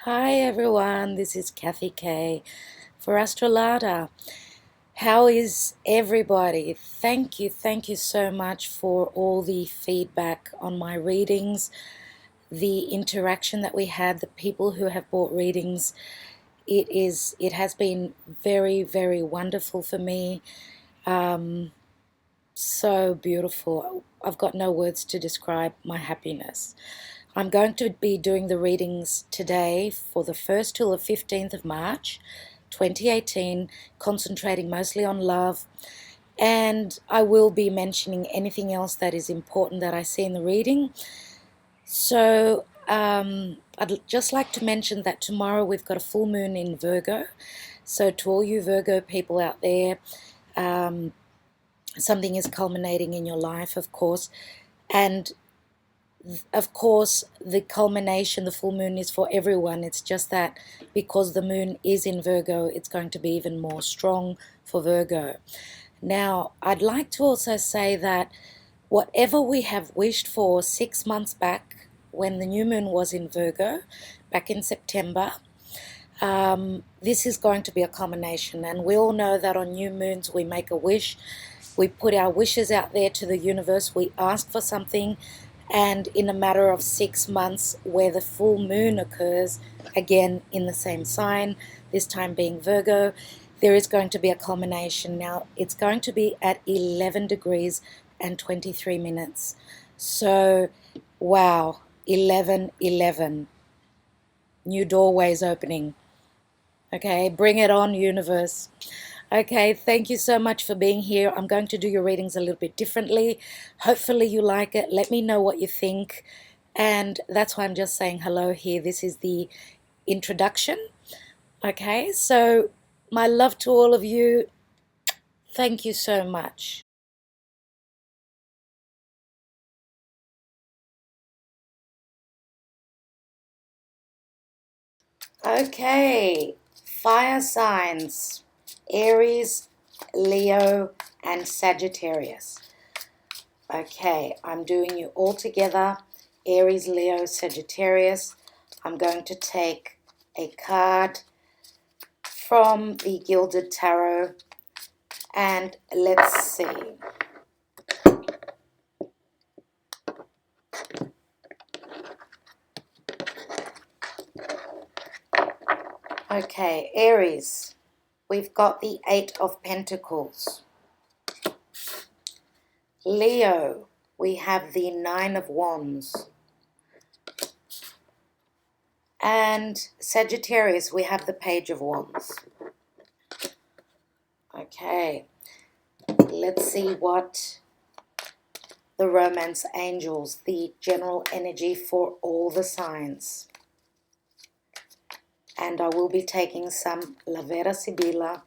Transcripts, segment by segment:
Hi everyone, this is KathyK for Astrolada. How is everybody? Thank you so much for all the feedback on my readings, the interaction that we had, the people who have bought readings. It has been very wonderful for me. So beautiful. I've got no words to describe my happiness. I'm going to be doing the readings today for the 1st till the 15th of March 2018, concentrating mostly on love, and I will be mentioning anything else that is important that I see in the reading. So I'd just like to mention that tomorrow we've got a full moon in Virgo. So to all you Virgo people out there, something is culminating in your life, of course, and of course, the culmination, the full moon, is for everyone. It's just that because the moon is in Virgo, it's going to be even more strong for Virgo. Now, I'd like to also say that whatever we have wished for 6 months back, when the new moon was in Virgo, back in September, this is going to be a culmination. And we all know that on new moons, we make a wish. We put our wishes out there to the universe. We ask for something. And in a matter of 6 months, where the full moon occurs, again in the same sign, this time being Virgo, there is going to be a culmination. Now, it's going to be at 11 degrees and 23 minutes. So, wow, 11:11. New doorways opening. Okay, bring it on, universe. Okay, thank you so much for being here. I'm going to do your readings a little bit differently. Hopefully you like it. Let me know what you think. And that's why I'm just saying hello here. This is the introduction. Okay, so my love to all of you. Thank you so much. Okay, fire signs. Aries, Leo, and Sagittarius. Okay, I'm doing you all together. Aries, Leo, Sagittarius. I'm going to take a card from the Gilded Tarot and let's see. Okay, Aries, we've got the Eight of Pentacles. Leo, we have the Nine of Wands. And Sagittarius, we have the Page of Wands. Okay, let's see what the romance angels, the general energy for all the signs. And I will be taking some La Vera Sibilla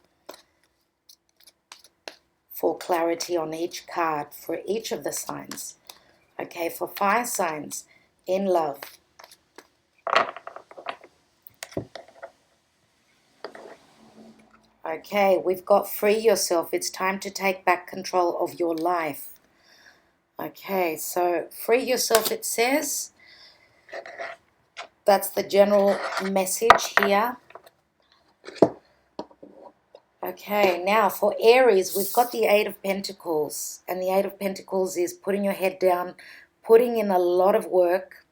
for clarity on each card for each of the signs. Okay, for fire signs, in love. Okay, we've got free yourself. It's time to take back control of your life. Okay, so free yourself, it says. That's the general message here. Okay, now for Aries, we've got the Eight of Pentacles. And the Eight of Pentacles is putting your head down, putting in a lot of work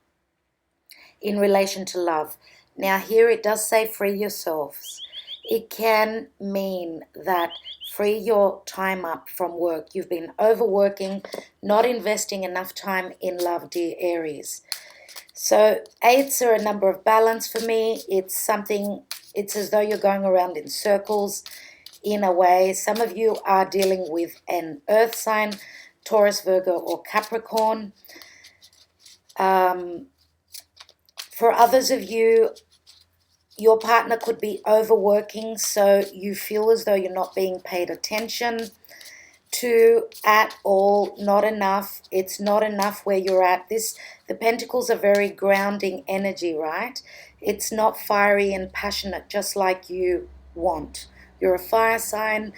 in relation to love. Now here it does say free yourselves. It can mean that free your time up from work. You've been overworking, not investing enough time in love, dear Aries. So eights are a number of balance for me. It's as though you're going around in circles in a way. Some of you are dealing with an earth sign, Taurus, Virgo, or Capricorn. For others of you, your partner could be overworking, so you feel as though you're not being paid attention to at all, not enough. It's not enough where you're at. The Pentacles are very grounding energy, right? It's not fiery and passionate just like you want. You're a fire sign.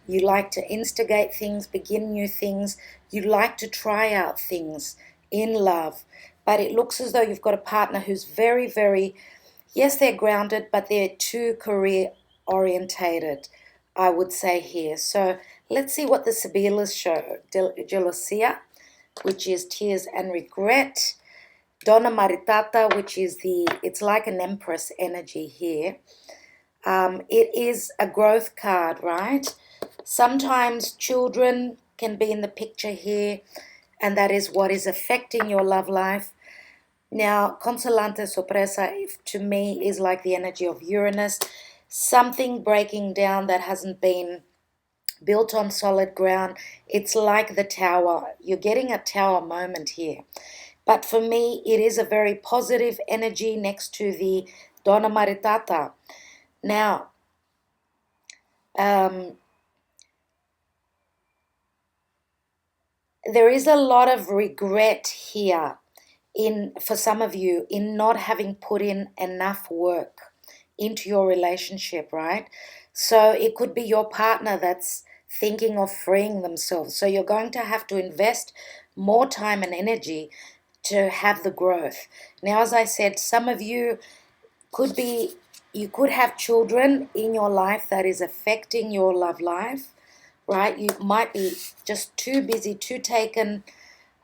You like to instigate things, begin new things. You like to try out things in love. But it looks as though you've got a partner who's very Yes, they're grounded, but they're too career orientated, I would say here. So let's see what the Sibilas show. Gelosia, which is tears and regret. Donna Maritata, which is it's like an empress energy here. It is a growth card, right? Sometimes children can be in the picture here, and that is what is affecting your love life. Now, Consolante Sorpresa, to me, is like the energy of Uranus, something breaking down that hasn't been built on solid ground. It's like the tower. You're getting a tower moment here. But for me, it is a very positive energy next to the Donna Maritata. Now, there is a lot of regret here for some of you in not having put in enough work into your relationship, right? So it could be your partner that's thinking of freeing themselves. So you're going to have to invest more time and energy to have the growth. Now, as I said, some of you you could have children in your life that is affecting your love life, right? You might be just too busy, too taken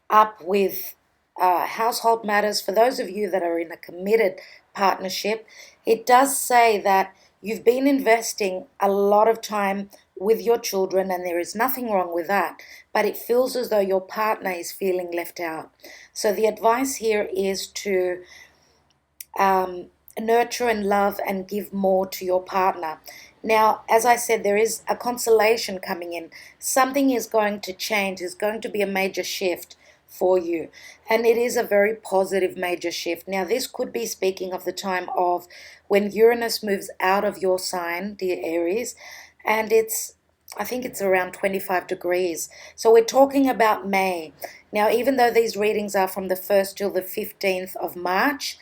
up with household matters. For those of you that are in a committed partnership, it does say that you've been investing a lot of time with your children, and there is nothing wrong with that, but it feels as though your partner is feeling left out. So the advice here is to nurture and love and give more to your partner. Now, as I said, there is a consolation coming in. Something is going to change. There's going to be a major shift for you. And it is a very positive major shift. Now, this could be speaking of the time of when Uranus moves out of your sign, dear Aries, and I think it's around 25 degrees. So we're talking about May. Now, even though these readings are from the 1st till the 15th of March,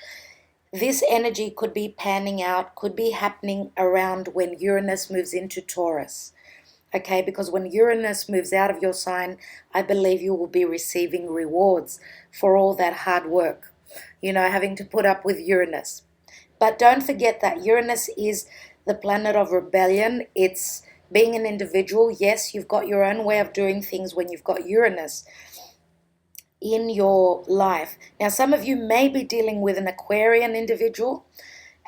this energy could be panning out, could be happening around when Uranus moves into Taurus. Okay, because when Uranus moves out of your sign, I believe you will be receiving rewards for all that hard work, having to put up with Uranus. But don't forget that Uranus is the planet of rebellion. It's being an individual. Yes, you've got your own way of doing things when you've got Uranus in your life. Now, some of you may be dealing with an Aquarian individual,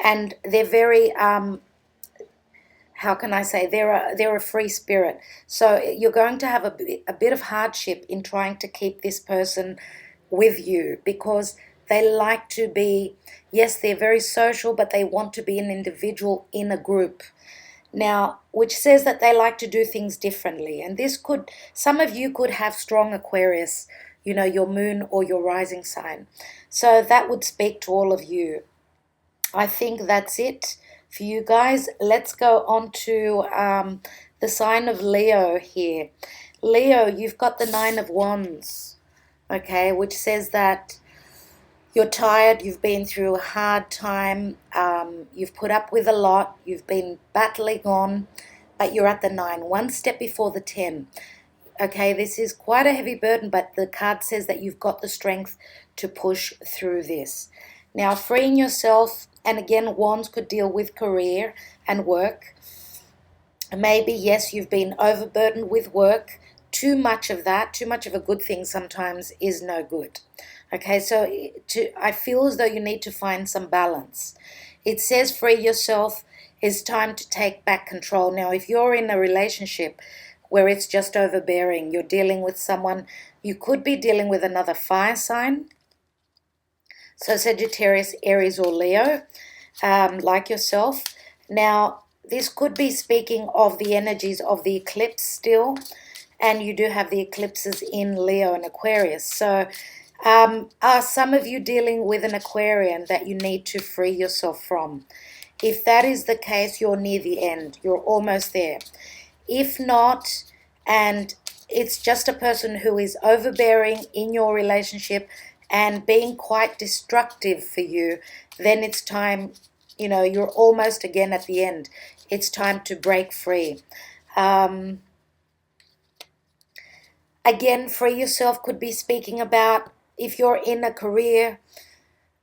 and they're very, how can I say, they're a free spirit. So you're going to have a bit of hardship in trying to keep this person with you, because they like to be, yes, they're very social, but they want to be an individual in a group. Now, which says that they like to do things differently. And some of you could have strong Aquarius, your moon or your rising sign. So that would speak to all of you. I think that's it for you guys. Let's go on to the sign of Leo here. Leo, you've got the 9 of Wands, okay, which says that you're tired, you've been through a hard time, you've put up with a lot, you've been battling on, but you're at the 9, one step before the 10. Okay, this is quite a heavy burden, but the card says that you've got the strength to push through this. Now, freeing yourself, and again, Wands could deal with career and work. Maybe, yes, you've been overburdened with work. Too much of that, too much of a good thing sometimes is no good. Okay, so I feel as though you need to find some balance. It says free yourself. It's time to take back control. Now, if you're in a relationship where it's just overbearing, you're dealing with someone, you could be dealing with another fire sign. So Sagittarius, Aries, or Leo, like yourself. Now, this could be speaking of the energies of the eclipse still, and you do have the eclipses in Leo and Aquarius. So are some of you dealing with an Aquarian that you need to free yourself from? If that is the case, you're near the end. You're almost there. If not, and it's just a person who is overbearing in your relationship and being quite destructive for you, then it's time, you're almost again at the end. It's time to break free. Again, free yourself could be speaking about if you're in a career,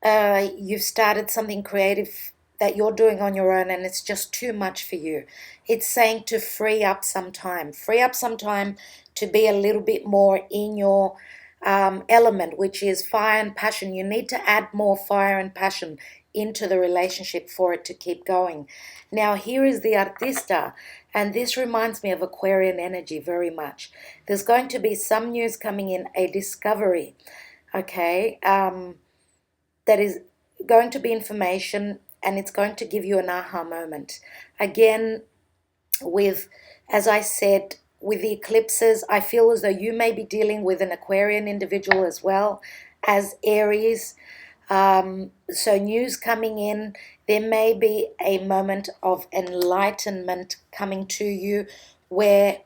you've started something creative that you're doing on your own and it's just too much for you. It's saying to free up some time. Free up some time to be a little bit more in your element, which is fire and passion. You need to add more fire and passion into the relationship for it to keep going. Now, here is the artista, and this reminds me of Aquarian energy very much. There's going to be some news coming in, a discovery, okay, that is going to be information, and it's going to give you an aha moment. Again, with, as I said, with the eclipses, I feel as though you may be dealing with an Aquarian individual as well as Aries. So news coming in, there may be a moment of enlightenment coming to you where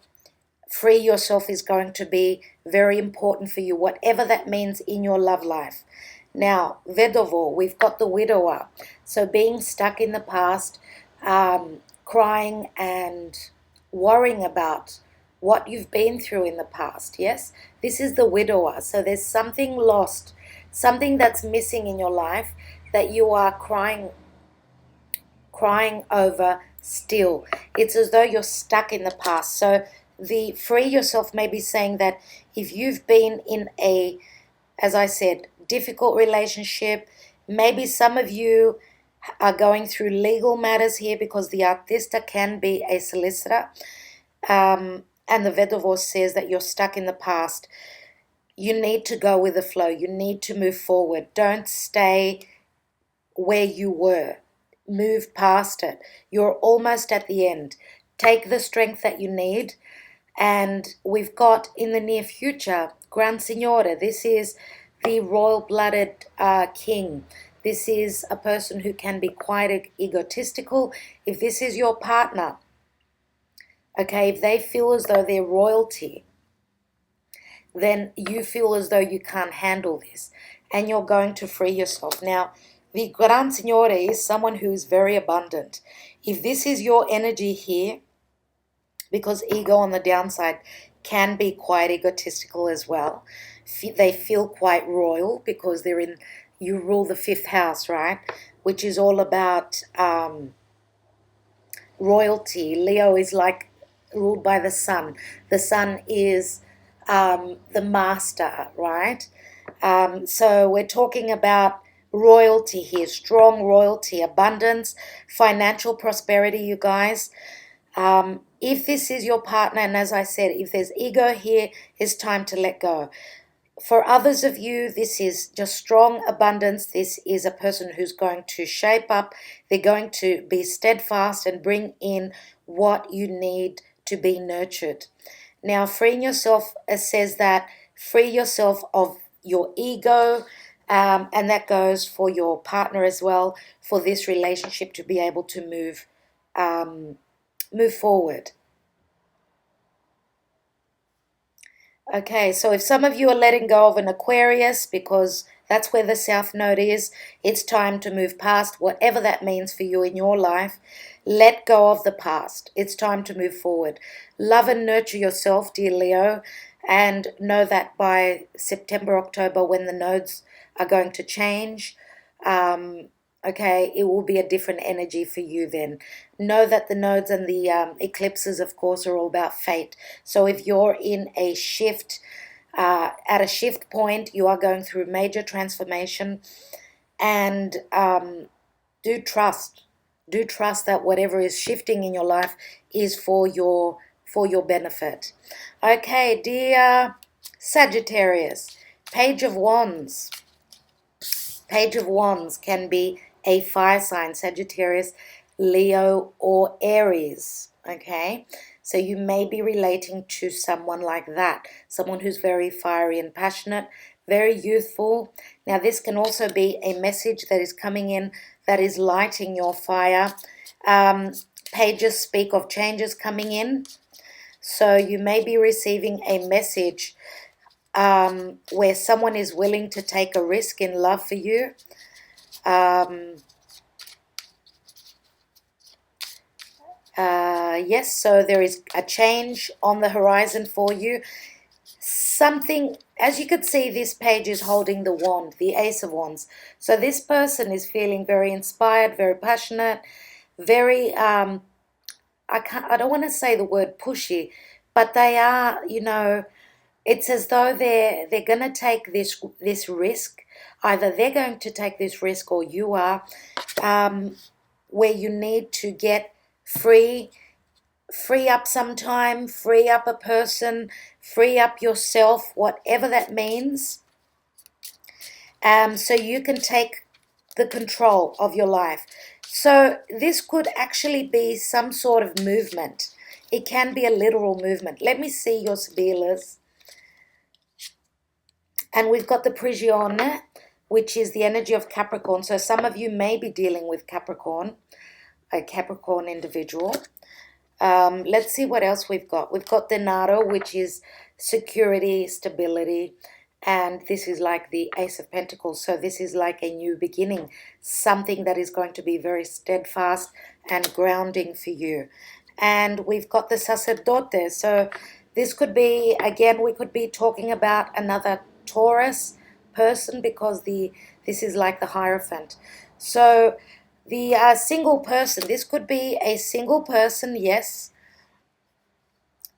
free yourself is going to be very important for you, whatever that means in your love life. Now, Vedovo, we've got the widower. So being stuck in the past, crying and worrying about what you've been through in the past, yes? This is the widower. So there's something lost, something that's missing in your life that you are crying over still. It's as though you're stuck in the past. So the free yourself may be saying that if you've been in a, as I said, difficult relationship, maybe some of you are going through legal matters here, because the artista can be a solicitor, and the Vedovo says that you're stuck in the past. You need to go with the flow. You need to move forward. Don't stay where you were. Move past it. You're almost at the end. Take the strength that you need. And we've got in the near future, Gran Signore. This is the royal-blooded king. This is a person who can be quite egotistical. If this is your partner, okay, if they feel as though they're royalty, then you feel as though you can't handle this and you're going to free yourself. Now, the Gran Signore is someone who is very abundant. If this is your energy here, because ego on the downside can be quite egotistical as well. They feel quite royal because they're in, you rule the fifth house, right? Which is all about royalty. Leo is like ruled by the sun. The sun is the master, right? So we're talking about royalty here, strong royalty, abundance, financial prosperity, you guys. If this is your partner, and as I said, if there's ego here, it's time to let go. For others of you, this is just strong abundance. This is a person who's going to shape up. They're going to be steadfast and bring in what you need to be nurtured. Now, freeing yourself, it says that free yourself of your ego, and that goes for your partner as well, for this relationship to be able to move forward. Okay, so if some of you are letting go of an Aquarius because that's where the South Node is, it's time to move past whatever that means for you in your life. Let go of the past. It's time to move forward. Love and nurture yourself, dear Leo, and know that by September, October, when the nodes are going to change, okay, it will be a different energy for you then. Know that the nodes and the eclipses, of course, are all about fate. So if you're in a shift, at a shift point, you are going through major transformation, and do trust. Do trust that whatever is shifting in your life is for your benefit. Okay, dear Sagittarius, Page of Wands. Page of Wands can be a fire sign, Sagittarius, Leo, or Aries, okay? So you may be relating to someone like that, someone who's very fiery and passionate, very youthful. Now, this can also be a message that is coming in that is lighting your fire. Pages speak of changes coming in. So you may be receiving a message where someone is willing to take a risk in love for you. Yes, so there is a change on the horizon for you. something, as you could see, this page is holding the wand, the Ace of Wands. So this person is feeling very inspired, very passionate, very, I don't want to say the word pushy, but they are, you know, it's as though they're going to take this risk. Either they're going to take this risk or you are, where you need to get free up some time, free up a person, free up yourself, whatever that means, so you can take the control of your life. So this could actually be some sort of movement. It can be a literal movement. Let me see your Sibilas. And we've got the Prigione, which is the energy of Capricorn. So some of you may be dealing with Capricorn, a Capricorn individual. Let's see what else we've got. We've got Denaro, which is security, stability, and this is like the Ace of Pentacles. So this is like a new beginning, something that is going to be very steadfast and grounding for you. And we've got the Sacerdote. So this could be, again, we could be talking about another Taurus person, because this is like the Hierophant. So the single person, this could be a single person, yes.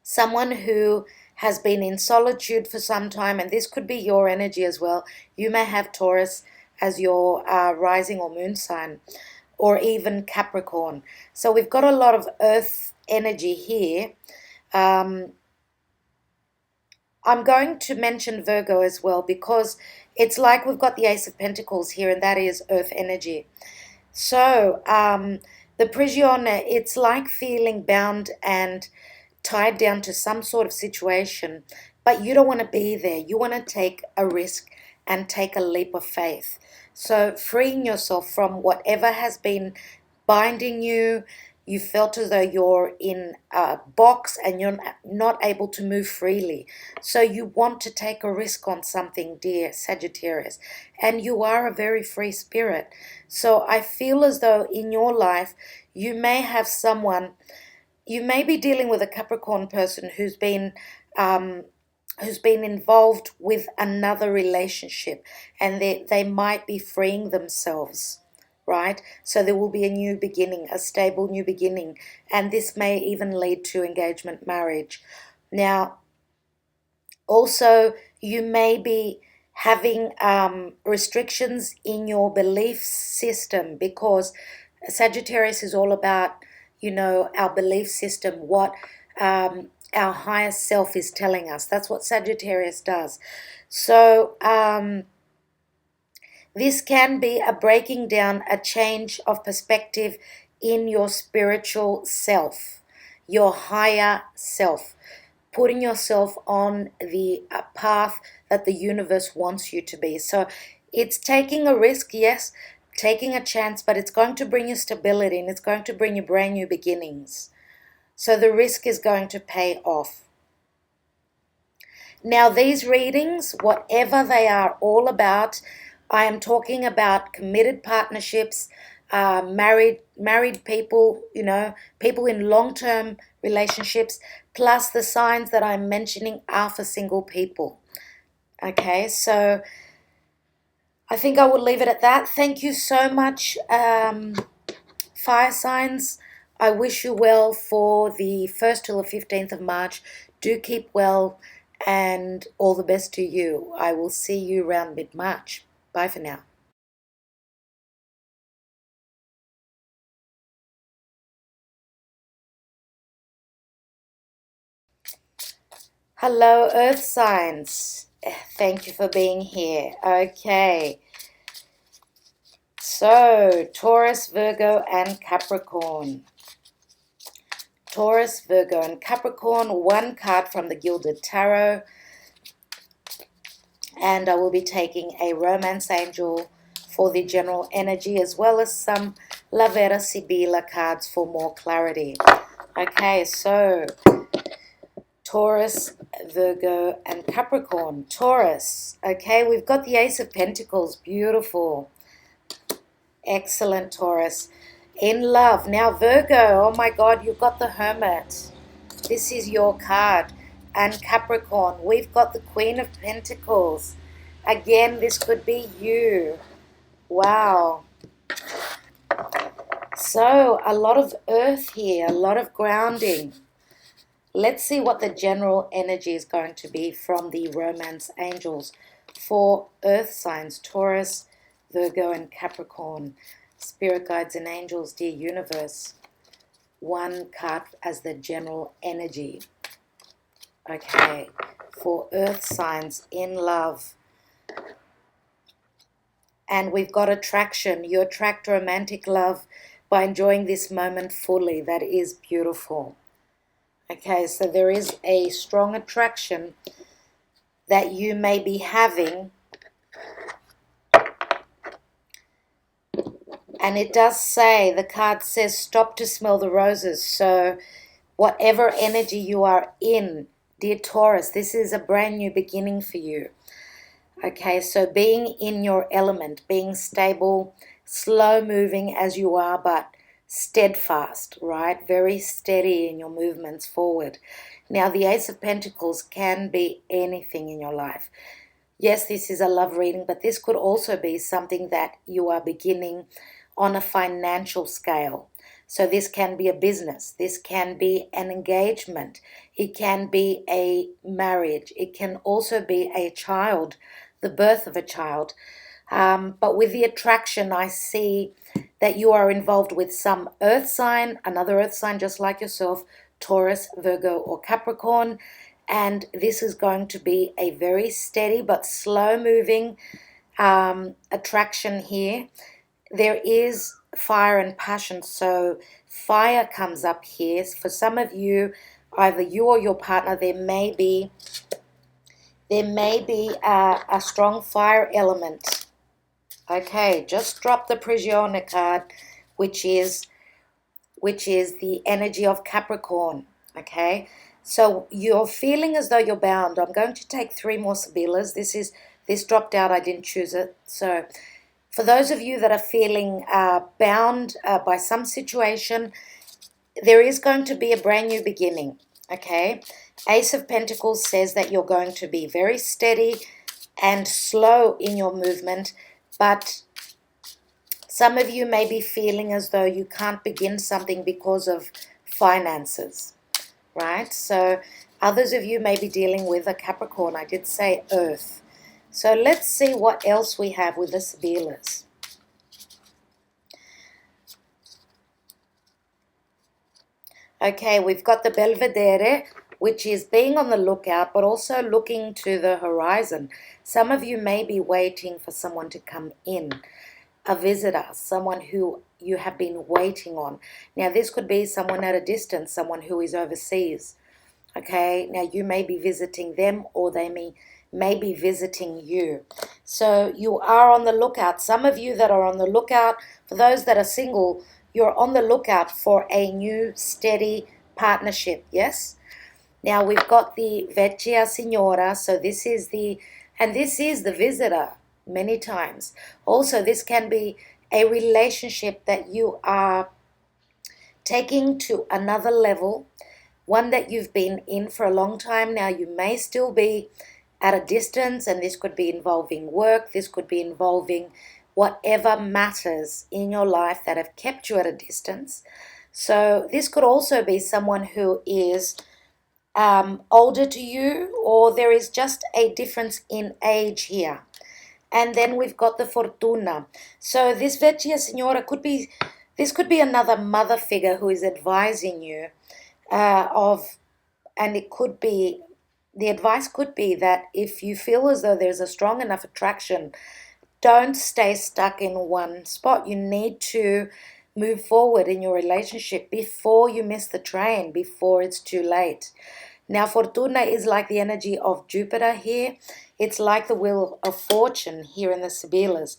Someone who has been in solitude for some time, and this could be your energy as well. You may have Taurus as your rising or moon sign, or even Capricorn. So we've got a lot of earth energy here. I'm going to mention Virgo as well, because it's like we've got the Ace of Pentacles here, and that is earth energy. So the Prigione, it's like feeling bound and tied down to some sort of situation, but you don't want to be there. You want to take a risk and take a leap of faith. So freeing yourself from whatever has been binding you. You felt as though you're in a box and you're not able to move freely. So you want to take a risk on something, dear Sagittarius. And you are a very free spirit. So I feel as though in your life, you may have someone, you may be dealing with a Capricorn person who's been involved with another relationship, and they might be freeing themselves. Right? So there will be a new beginning, a stable new beginning, and this may even lead to engagement, marriage. Now, also, you may be having restrictions in your belief system, because Sagittarius is all about, you know, our belief system, what our higher self is telling us. That's what Sagittarius does. So, this can be a breaking down, a change of perspective in your spiritual self, your higher self, putting yourself on the path that the universe wants you to be. So it's taking a risk, yes, taking a chance, but it's going to bring you stability, and it's going to bring you brand new beginnings. So the risk is going to pay off. Now, these readings, whatever they are all about, I am talking about committed partnerships, married people, you know, people in long-term relationships, plus the signs that I'm mentioning are for single people. Okay, so I think I will leave it at that. Thank you so much, fire signs. I wish you well for the 1st till the 15th of March. Do keep well, and all the best to you. I will see you around mid-March. Bye for now. Hello, Earth signs. Thank you for being here. Okay. So, Taurus, Virgo, and Capricorn. Taurus, Virgo, and Capricorn. One card from the Gilded Tarot. And I will be taking a Romance Angel for the general energy, as well as some La Vera Sibila cards for more clarity. Okay, so Taurus, Virgo, and Capricorn. Taurus, okay, we've got the Ace of Pentacles. Beautiful. Excellent, Taurus. In love. Now, Virgo, oh my God, you've got the Hermit. This is your card. and Capricorn. We've got the Queen of Pentacles. Again, this could be you. Wow. So, a lot of earth here, a lot of grounding. Let's see what the general energy is going to be from the romance angels for earth signs, Taurus, Virgo, and Capricorn. Spirit guides and angels, dear universe. One card as the general energy. Okay, for earth signs in love. And we've got attraction. You attract romantic love by enjoying this moment fully. That is beautiful. Okay, so there is a strong attraction that you may be having. And it does say, the card says, stop to smell the roses. So whatever energy you are in, dear Taurus, this is a brand new beginning for you. Okay, so being in your element, being stable, slow moving as you are, but steadfast, right? Very steady in your movements forward. Now, the Ace of Pentacles can be anything in your life. Yes, this is a love reading, but this could also be something that you are beginning on a financial scale. So this can be a business. This can be an engagement. It can be a marriage. It can also be a child, the birth of a child. But with the attraction, I see that you are involved with some earth sign, another earth sign just like yourself, Taurus, Virgo, or Capricorn. And this is going to be a very steady but slow-moving attraction here. There is fire and passion, so fire comes up here. For some of you, either you or your partner, there may be a strong fire element. Okay, just drop the Prigione card, which is the energy of Capricorn. Okay, so you're feeling as though you're bound. I'm going to take 3 more Sibilas. This dropped out. I didn't choose it. So for those of you that are feeling bound by some situation, there is going to be a brand new beginning. Okay, Ace of Pentacles says that you're going to be very steady and slow in your movement, but some of you may be feeling as though you can't begin something because of finances, right? So others of you may be dealing with a Capricorn. I did say earth. So let's see what else we have with the Sibilas. Okay, we've got the Belvedere, which is being on the lookout, but also looking to the horizon. Some of you may be waiting for someone to come in, a visitor, someone who you have been waiting on. Now, this could be someone at a distance, someone who is overseas. Okay, now you may be visiting them, or they may be visiting you. So you are on the lookout. Some of you that are on the lookout, for those that are single, you're on the lookout for a new steady partnership, yes? Now we've got the Vecchia Signora, so this is the visitor many times. Also, this can be a relationship that you are taking to another level, one that you've been in for a long time now. You may still be at a distance, and this could be involving work. This could be involving whatever matters in your life that have kept you at a distance. So this could also be someone who is older to you, or there is just a difference in age here. And then we've got the Fortuna. So this Vecchia Signora could be another mother figure who is advising you and it could be, the advice could be that if you feel as though there's a strong enough attraction, don't stay stuck in one spot. You need to move forward in your relationship before you miss the train, before it's too late. Now, Fortuna is like the energy of Jupiter here. It's like the wheel of fortune here in the Sibilas.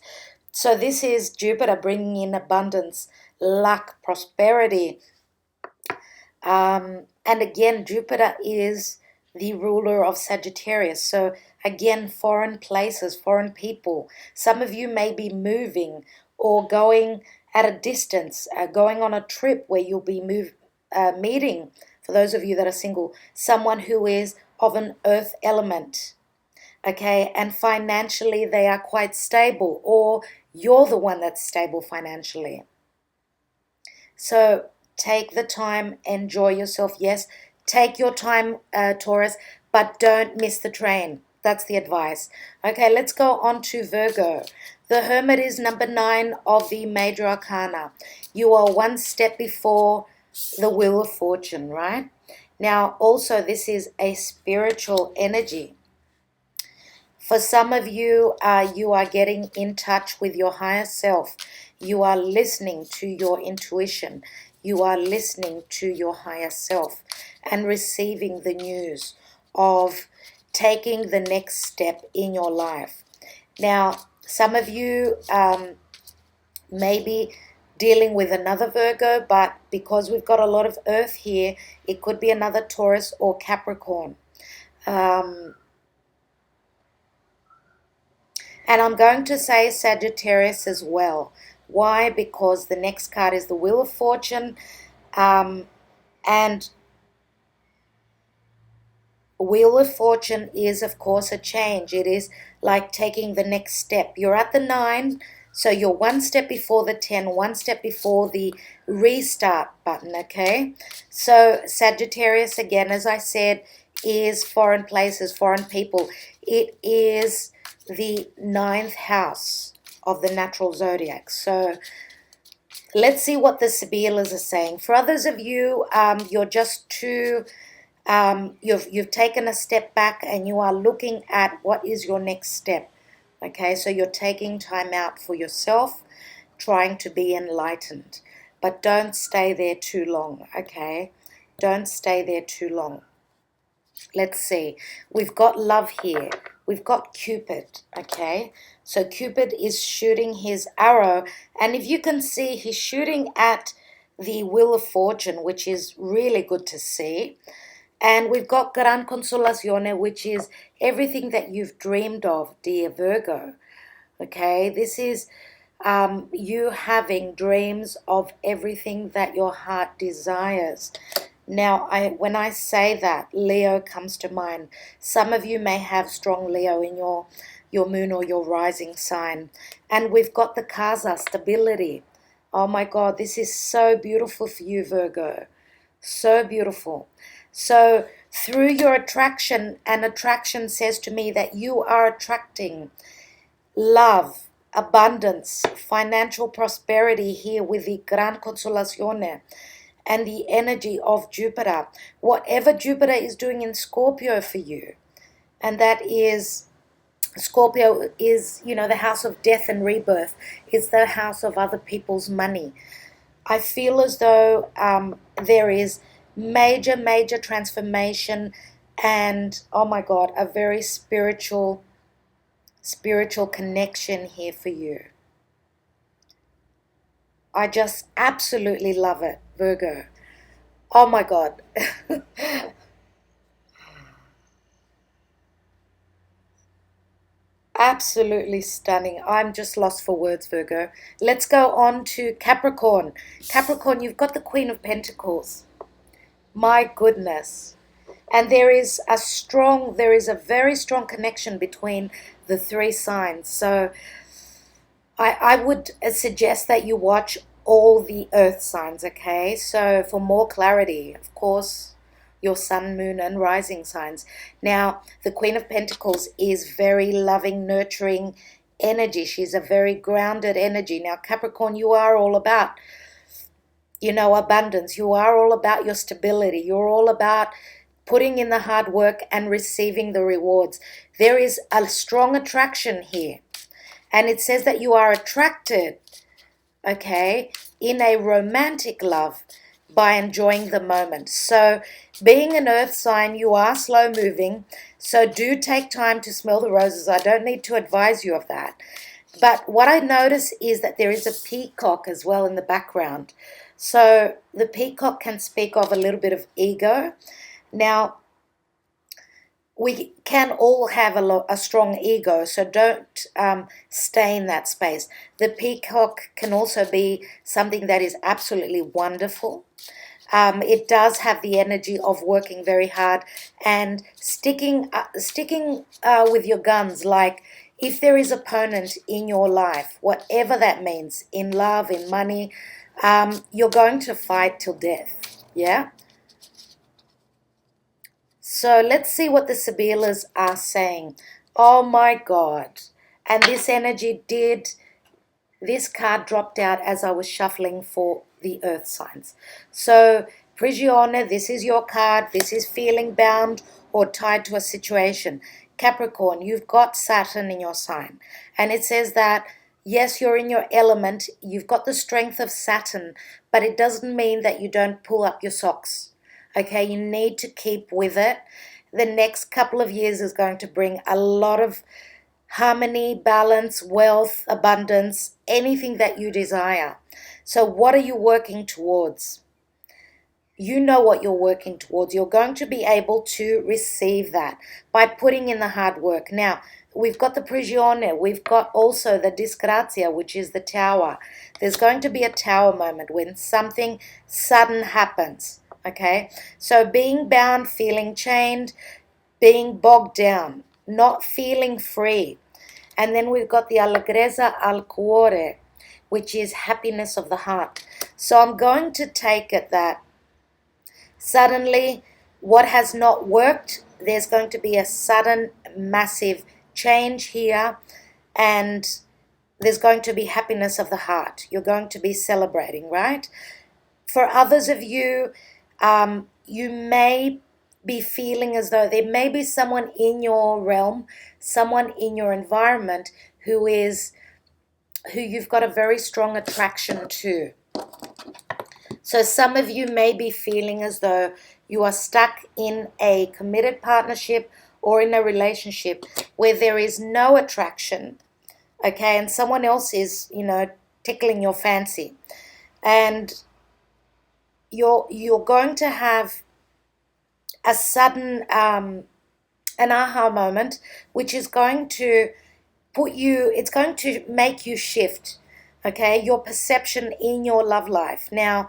So this is Jupiter bringing in abundance, luck, prosperity. And again, Jupiter is the ruler of Sagittarius. So again, foreign places, foreign people. Some of you may be moving or going at a distance, going on a trip where you'll be meeting, for those of you that are single, someone who is of an earth element, okay? And financially, they are quite stable, or you're the one that's stable financially. So take the time, enjoy yourself. Yes, take your time, Taurus, but don't miss the train. That's the advice. Okay, let's go on to Virgo. The Hermit is number 9 of the major arcana. You are one step before the Wheel of Fortune, right? Now, also, this is a spiritual energy. For some of you, you are getting in touch with your higher self. You are listening to your intuition. You are listening to your higher self and receiving the news of taking the next step in your life. Now, some of you may be dealing with another Virgo, but because we've got a lot of earth here, it could be another Taurus or Capricorn. And I'm going to say Sagittarius as well. Why? Because the next card is the Wheel of Fortune. And Wheel of Fortune is, of course, a change. It is like taking the next step. You're at the 9, so you're one step before the 10, one step before the restart button, okay? So Sagittarius, again, as I said, is foreign places, foreign people. It is the 9th house of the natural zodiac. So let's see what the Sibilas are saying. For others of you, you're just too... you've taken a step back and you are looking at what is your next step. Okay, so you're taking time out for yourself, trying to be enlightened. But don't stay there too long, okay? Don't stay there too long. Let's see. We've got love here. We've got Cupid, okay? So Cupid is shooting his arrow. And if you can see, he's shooting at the Wheel of Fortune, which is really good to see. And we've got Gran Consolazione, which is everything that you've dreamed of, dear Virgo. Okay, this is you having dreams of everything that your heart desires. Now, when I say that, Leo comes to mind. Some of you may have strong Leo in your moon or your rising sign. And we've got the Casa, stability. Oh my God, this is so beautiful for you, Virgo. So beautiful. So through your attraction, and attraction says to me that you are attracting love, abundance, financial prosperity here with the Gran Consolazione and the energy of Jupiter. Whatever Jupiter is doing in Scorpio for you, and that is, Scorpio is, the house of death and rebirth. It's the house of other people's money. I feel as though there is major transformation and, oh my God, a very spiritual connection here for you. I just absolutely love it, Virgo. Oh my God. Absolutely stunning. I'm just lost for words, Virgo. Let's go on to Capricorn. Capricorn, you've got the Queen of Pentacles. My goodness. And there is a very strong connection between the 3 signs. So I would suggest that you watch all the earth signs, okay? So for more clarity, of course, your sun, moon, and rising signs. Now, the Queen of Pentacles is very loving, nurturing energy. She's a very grounded energy. Now, Capricorn, you are all about, abundance. You are all about your stability. You're all about putting in the hard work and receiving the rewards. There is a strong attraction here. And it says that you are attracted, okay, in a romantic love by enjoying the moment. So being an earth sign, you are slow moving. So do take time to smell the roses. I don't need to advise you of that. But what I notice is that there is a peacock as well in the background. So the peacock can speak of a little bit of ego. Now, we can all have a strong ego, so don't stay in that space. The peacock can also be something that is absolutely wonderful. It does have the energy of working very hard and sticking with your guns. Like, if there is opponent in your life, whatever that means, in love, in money, you're going to fight till death. Yeah? So let's see what the Sibilas are saying. Oh my God. And this energy this card dropped out as I was shuffling for the earth signs. So, Prigione, this is your card. This is feeling bound or tied to a situation. Capricorn, you've got Saturn in your sign. And it says that, yes, you're in your element. You've got the strength of Saturn, but it doesn't mean that you don't pull up your socks. Okay, you need to keep with it. The next couple of years is going to bring a lot of harmony, balance, wealth, abundance, anything that you desire. So what are you working towards? You know what you're working towards. You're going to be able to receive that by putting in the hard work. Now, we've got the Prigione. We've got also the Disgrazia, which is the Tower. There's going to be a Tower moment when something sudden happens. Okay? So being bound, feeling chained, being bogged down, not feeling free. And then we've got the Allegrezza al Cuore, which is happiness of the heart. So I'm going to take it that suddenly what has not worked, there's going to be a sudden massive change here, and there's going to be happiness of the heart. You're going to be celebrating, right? For others of you, you may be feeling as though there may be someone in your realm, someone in your environment who you've got a very strong attraction to. So some of you may be feeling as though you are stuck in a committed partnership or in a relationship where there is no attraction, okay, and someone else is, tickling your fancy. And you're going to have a sudden an aha moment, which is going to it's going to make you shift, okay, your perception in your love life. Now,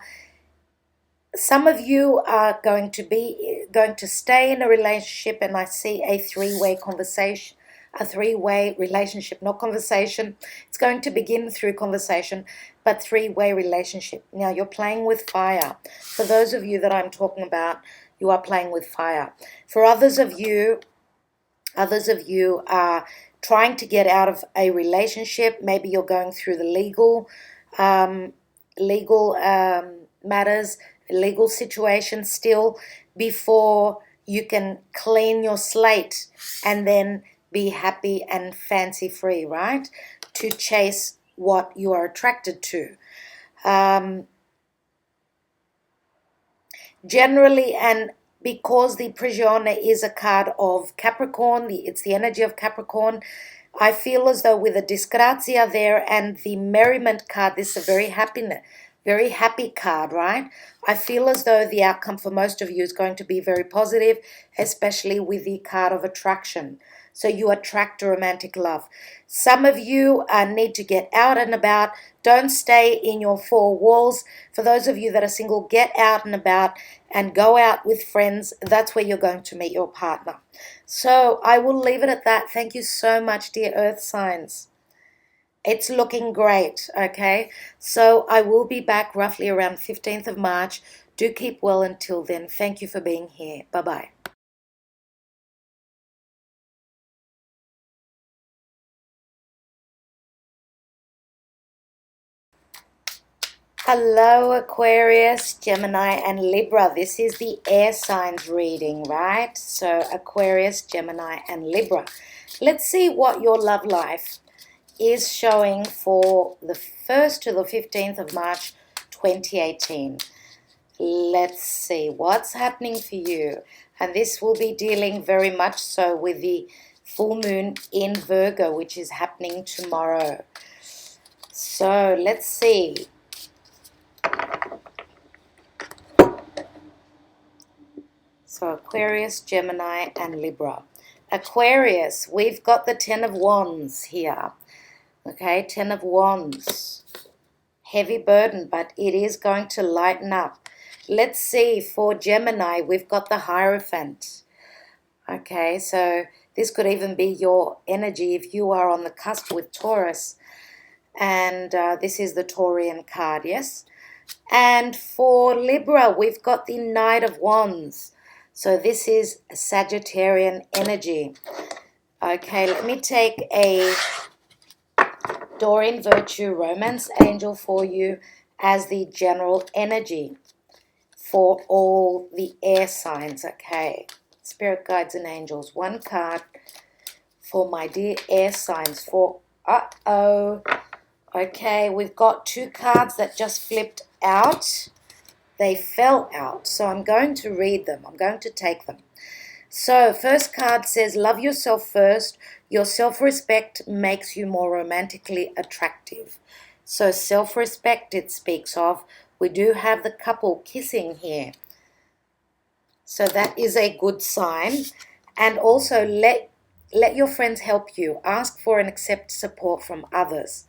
some of you are going to stay in a relationship, and I see a three-way conversation, a three-way relationship, not conversation. It's going to begin through conversation, but three-way relationship. Now, you're playing with fire. For those of you that I'm talking about, you are playing with fire. For others of you are trying to get out of a relationship. Maybe you're going through the legal matters, legal situation still, before you can clean your slate and then be happy and fancy free, right? To chase what you are attracted to. Generally, and because the Prigione is a card of Capricorn, it's the energy of Capricorn, I feel as though with the Disgrazia there and the Merriment card, this is a very happy card, right? I feel as though the outcome for most of you is going to be very positive, especially with the card of attraction. So you attract a romantic love. Some of you need to get out and about. Don't stay in your four walls. For those of you that are single, get out and about and go out with friends. That's where you're going to meet your partner. So I will leave it at that. Thank you so much, dear Earth signs. It's looking great, okay? So I will be back roughly around 15th of March. Do keep well until then. Thank you for being here. Bye-bye. Hello, Aquarius, Gemini, and Libra. This is the air signs reading, right? So Aquarius, Gemini, and Libra. Let's see what your love life is showing for the 1st to the 15th of March 2018. Let's see what's happening for you. And this will be dealing very much so with the full moon in Virgo, which is happening tomorrow. So let's see. So Aquarius, Gemini, and Libra. Aquarius, we've got the 10 of Wands here. Okay, 10 of Wands. Heavy burden, but it is going to lighten up. Let's see, for Gemini, we've got the Hierophant. Okay, so this could even be your energy if you are on the cusp with Taurus. And this is the Taurian card, yes? And for Libra, we've got the Knight of Wands. So this is Sagittarian energy. Okay, let me take a Doreen Virtue Romance Angel for you as the general energy for all the air signs, okay? Spirit guides and angels. One card for my dear air signs for, okay, we've got two cards that just flipped out. They fell out, so I'm going to read them. I'm going to take them. So, first card says, love yourself first. Your self-respect makes you more romantically attractive. So, self-respect it speaks of. We do have the couple kissing here. So, that is a good sign. And also, let your friends help you. Ask for and accept support from others.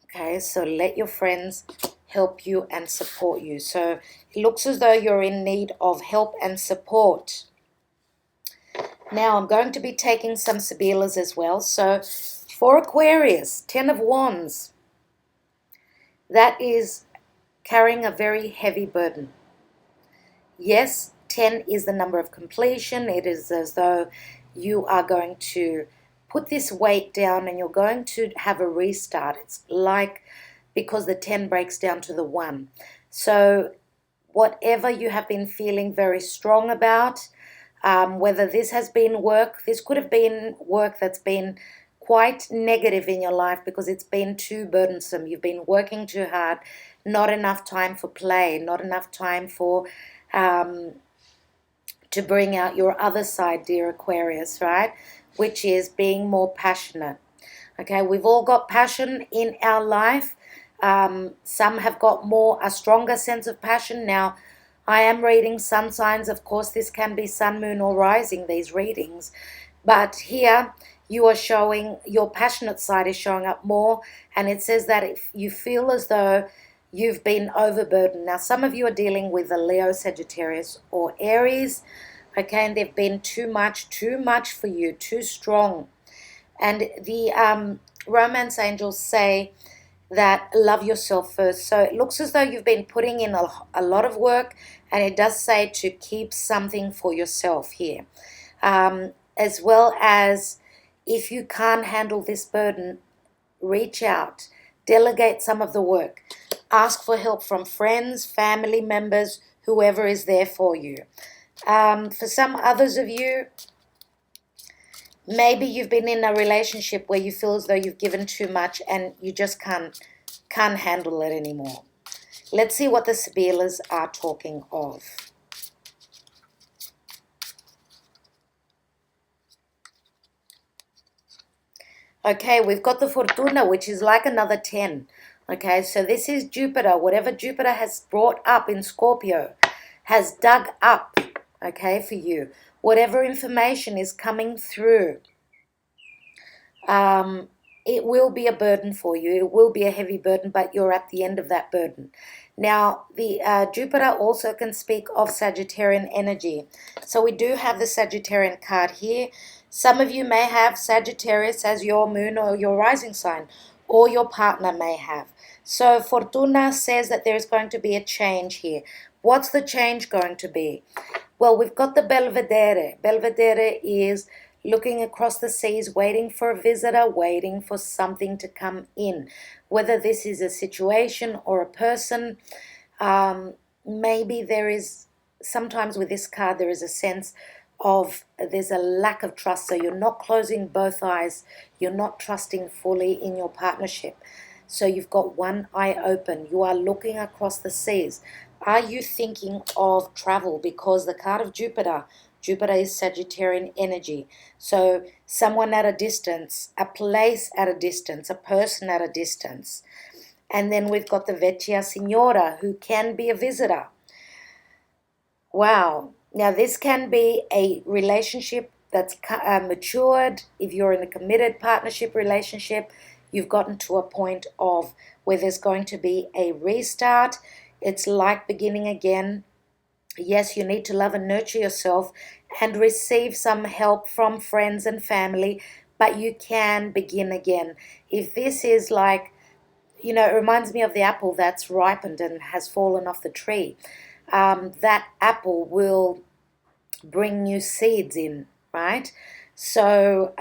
Okay, so let your friends help you and support you. So, it looks as though you're in need of help and support. Now, I'm going to be taking some Sibilas as well. So, for Aquarius, 10 of Wands. That is carrying a very heavy burden. Yes, 10 is the number of completion. It is as though you are going to put this weight down and you're going to have a restart. It's like because the 10 breaks down to the 1. So, whatever you have been feeling very strong about, whether this has been work, this could have been work that's been quite negative in your life because it's been too burdensome. You've been working too hard, not enough time for play, not enough time for to bring out your other side, dear Aquarius, right? Which is being more passionate. Okay, we've all got passion in our life. Some have got a stronger sense of passion. Now, I am reading sun signs. Of course, this can be sun, moon, or rising, these readings. But here, you are showing, your passionate side is showing up more. And it says that if you feel as though you've been overburdened. Now, some of you are dealing with a Leo, Sagittarius, or Aries. Okay, and they've been too much for you, too strong. And the romance angels say that love yourself first. So it looks as though you've been putting in a lot of work, and it does say to keep something for yourself here. As well as if you can't handle this burden, reach out, delegate some of the work, ask for help from friends, family members, whoever is there for you. For some others of you, maybe you've been in a relationship where you feel as though you've given too much and you just can't handle it anymore. Let's see what the Sibilas are talking of. Okay, we've got the Fortuna, which is like another 10. Okay, so this is Jupiter. Whatever Jupiter has brought up in Scorpio has dug up, okay, for you. Whatever information is coming through, it will be a burden for you. It will be a heavy burden, but you're at the end of that burden. Now, the Jupiter also can speak of Sagittarian energy. So we do have the Sagittarian card here. Some of you may have Sagittarius as your moon or your rising sign, or your partner may have. So Fortuna says that there's going to be a change here. What's the change going to be? Well, we've got the Belvedere. Belvedere is looking across the seas, waiting for a visitor, waiting for something to come in. Whether this is a situation or a person, maybe there is, sometimes with this card, there is a sense of there's a lack of trust. So you're not closing both eyes. You're not trusting fully in your partnership. So you've got one eye open. You are looking across the seas. Are you thinking of travel? Because the card of Jupiter is Sagittarian energy. So someone at a distance, a place at a distance, a person at a distance. And then we've got the Vecchia Signora, who can be a visitor. Wow. Now this can be a relationship that's matured. If you're in a committed partnership relationship, you've gotten to a point of where there's going to be a restart. It's like beginning again. Yes, you need to love and nurture yourself and receive some help from friends and family, but you can begin again. If this is like, you know, it reminds me of the apple that's ripened and has fallen off the tree. That apple will bring new seeds in, right? So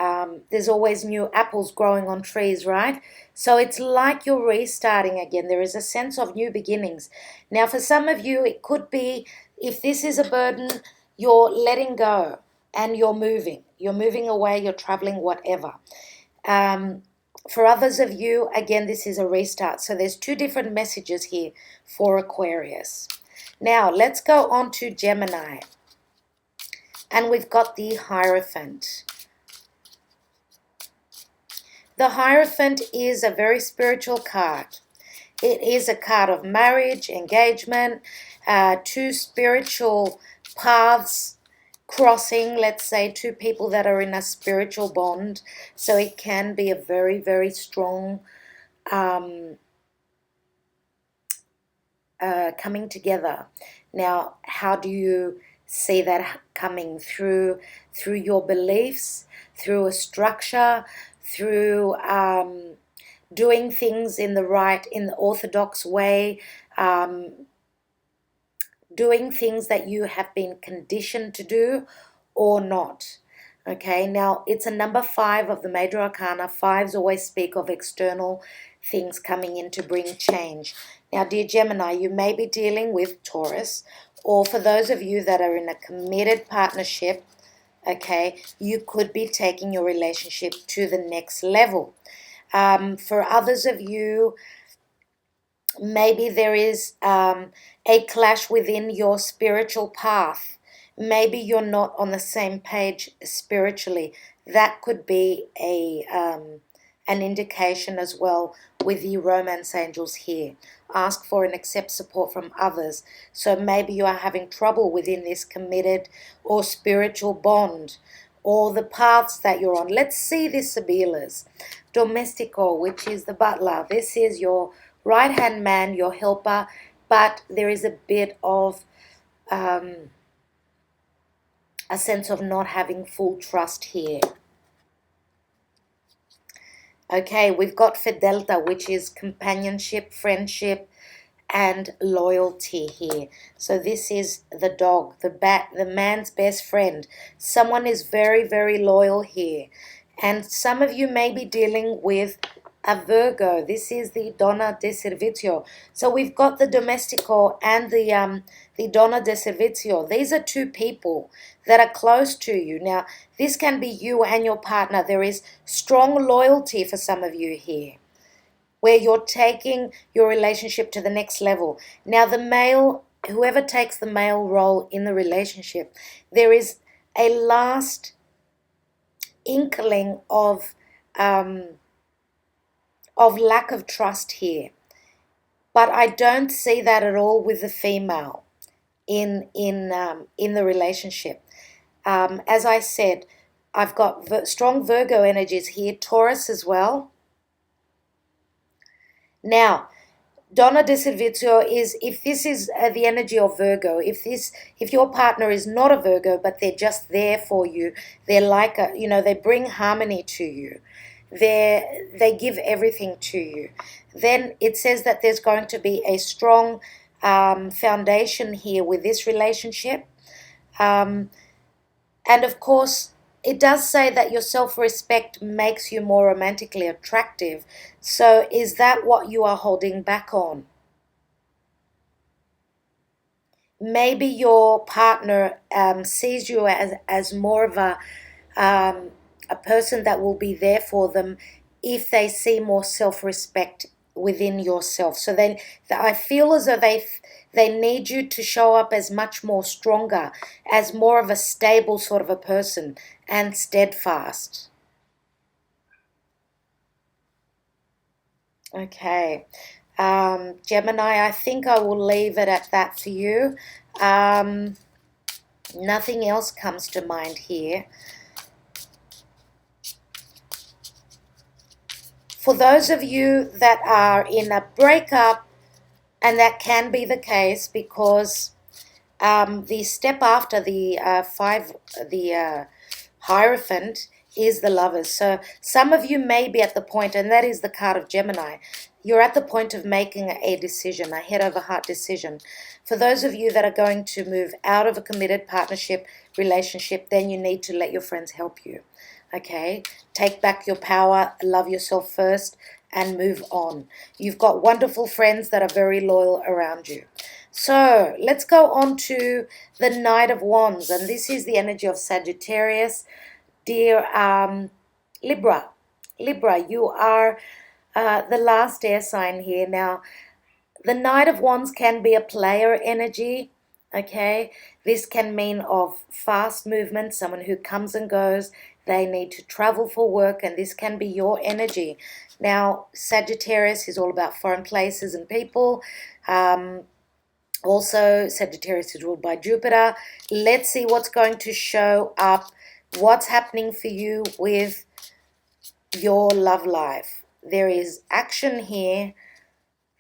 there's always new apples growing on trees, right? So it's like you're restarting again. There is a sense of new beginnings. Now, for some of you, it could be, if this is a burden, you're letting go and you're moving. You're moving away, you're traveling, whatever. For others of you, again, this is a restart. So there's two different messages here for Aquarius. Now, let's go on to Gemini. And we've got the Hierophant. The Hierophant is a very spiritual card. It is a card of marriage, engagement, two spiritual paths crossing, let's say two people that are in a spiritual bond. So it can be a very, very strong coming together. Now, how do you see that coming through your beliefs, through a structure, through doing things in the orthodox way, doing things that you have been conditioned to do or not. Okay, now it's a number 5 of the major arcana. 5s always speak of external things coming in to bring change. Now, dear Gemini, you may be dealing with Taurus, or for those of you that are in a committed partnership, okay, you could be taking your relationship to the next level. For others of you, maybe there is a clash within your spiritual path. Maybe you're not on the same page spiritually. That could be an indication as well with the romance angels here. Ask for and accept support from others. So maybe you are having trouble within this committed or spiritual bond, or the paths that you're on. Let's see this, Sabilas. Domestico, which is the butler. This is your right-hand man, your helper, but there is a bit of a sense of not having full trust here. Okay, we've got Fidelta, which is companionship, friendship, and loyalty here. So this is the dog, the man's best friend. Someone is very, very loyal here. And some of you may be dealing with a Virgo. This is the Donna de Servizio. So we've got the Domestico and the Donna de Servizio. These are two people that are close to you. Now, this can be you and your partner. There is strong loyalty for some of you here, where you're taking your relationship to the next level. Now, the male, whoever takes the male role in the relationship, there is a last inkling of lack of trust here. But I don't see that at all with the female in the relationship. As I said, I've got strong Virgo energies here, Taurus as well. Now, Donna de Servizio is, if this is the energy of Virgo, if your partner is not a Virgo, but they're just there for you, they're like they bring harmony to you, they give everything to you, then it says that there's going to be a strong foundation here with this relationship. And of course, it does say that your self-respect makes you more romantically attractive. So is that what you are holding back on? Maybe your partner sees you as more of a person that will be there for them if they see more self-respect within yourself. So then I feel as though they need you to show up as much more stronger, as more of a stable sort of a person and steadfast. Okay. Gemini, I think I will leave it at that for you. Nothing else comes to mind here. For those of you that are in a breakup, And that can be the case because the step after the Hierophant is the Lovers. So some of you may be at the point, and that is the card of Gemini. You're at the point of making a decision, a head over heart decision. For those of you that are going to move out of a committed partnership, relationship, then you need to let your friends help you. Okay? Take back your power, love yourself first, and move on. You've got wonderful friends that are very loyal around you. So let's go on to the Knight of Wands, and this is the energy of Sagittarius. Dear Libra, you are the last air sign here. Now, the Knight of Wands can be a player energy, okay? This can mean of fast movement, someone who comes and goes. They need to travel for work, and this can be your energy. Now, Sagittarius is all about foreign places and people. Also, Sagittarius is ruled by Jupiter. Let's see what's going to show up, what's happening for you with your love life. There is action here.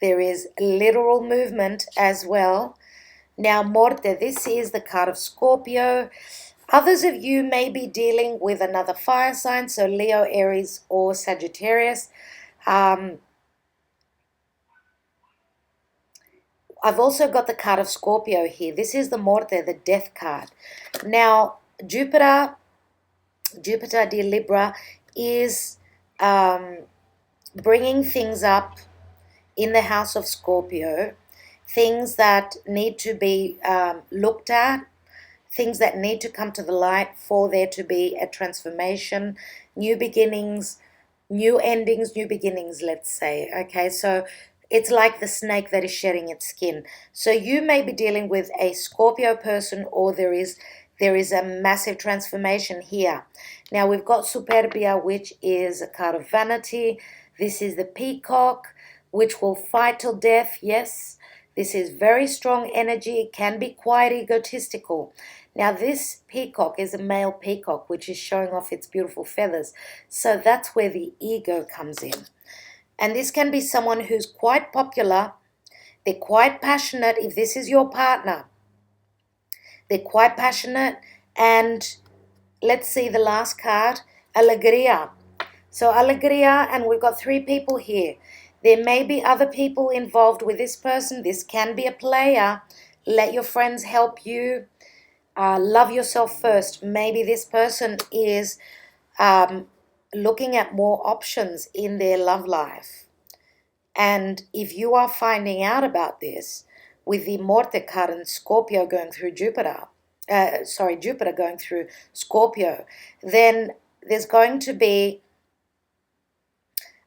There is literal movement as well. Now, Morte, this is the card of Scorpio. Others of you may be dealing with another fire sign, so Leo, Aries, or Sagittarius. I've also got the card of Scorpio here. This is the Morte, the death card. Now, Jupiter, dear Libra, is bringing things up in the house of Scorpio, things that need to be looked at, things that need to come to the light for there to be a transformation, new beginnings, new endings, new beginnings, let's say. Okay, so it's like the snake that is shedding its skin. So you may be dealing with a Scorpio person, or there is a massive transformation here. Now we've got Superbia, which is a card of vanity. This is the peacock, which will fight till death. Yes, this is very strong energy. It can be quite egotistical. Now this peacock is a male peacock, which is showing off its beautiful feathers. So that's where the ego comes in. And this can be someone who's quite popular. They're quite passionate. If this is your partner, they're quite passionate. And let's see the last card, Alegria. So Alegria, and we've got 3 people here. There may be other people involved with this person. This can be a player. Let your friends help you. Love yourself first. Maybe this person is looking at more options in their love life. And if you are finding out about this with the Morte card and Scorpio going through Jupiter going through Scorpio, then there's going to be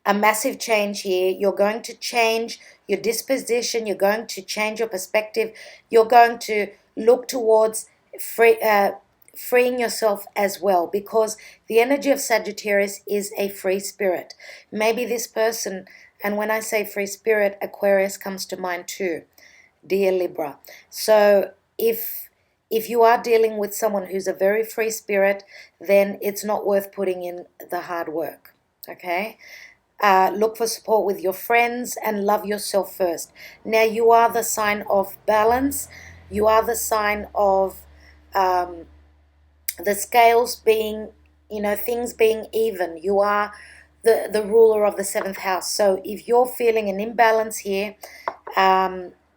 a massive change here. You're going to change your disposition. You're going to change your perspective. You're going to look towards freeing yourself as well, because the energy of Sagittarius is a free spirit. Maybe this person, and when I say free spirit, Aquarius comes to mind too, dear Libra. So if you are dealing with someone who's a very free spirit, then it's not worth putting in the hard work, okay? Look for support with your friends and love yourself first. Now, you are the sign of balance. You are the sign of the scales being, things being even. You are the ruler of the 7th house. So if you're feeling an imbalance here,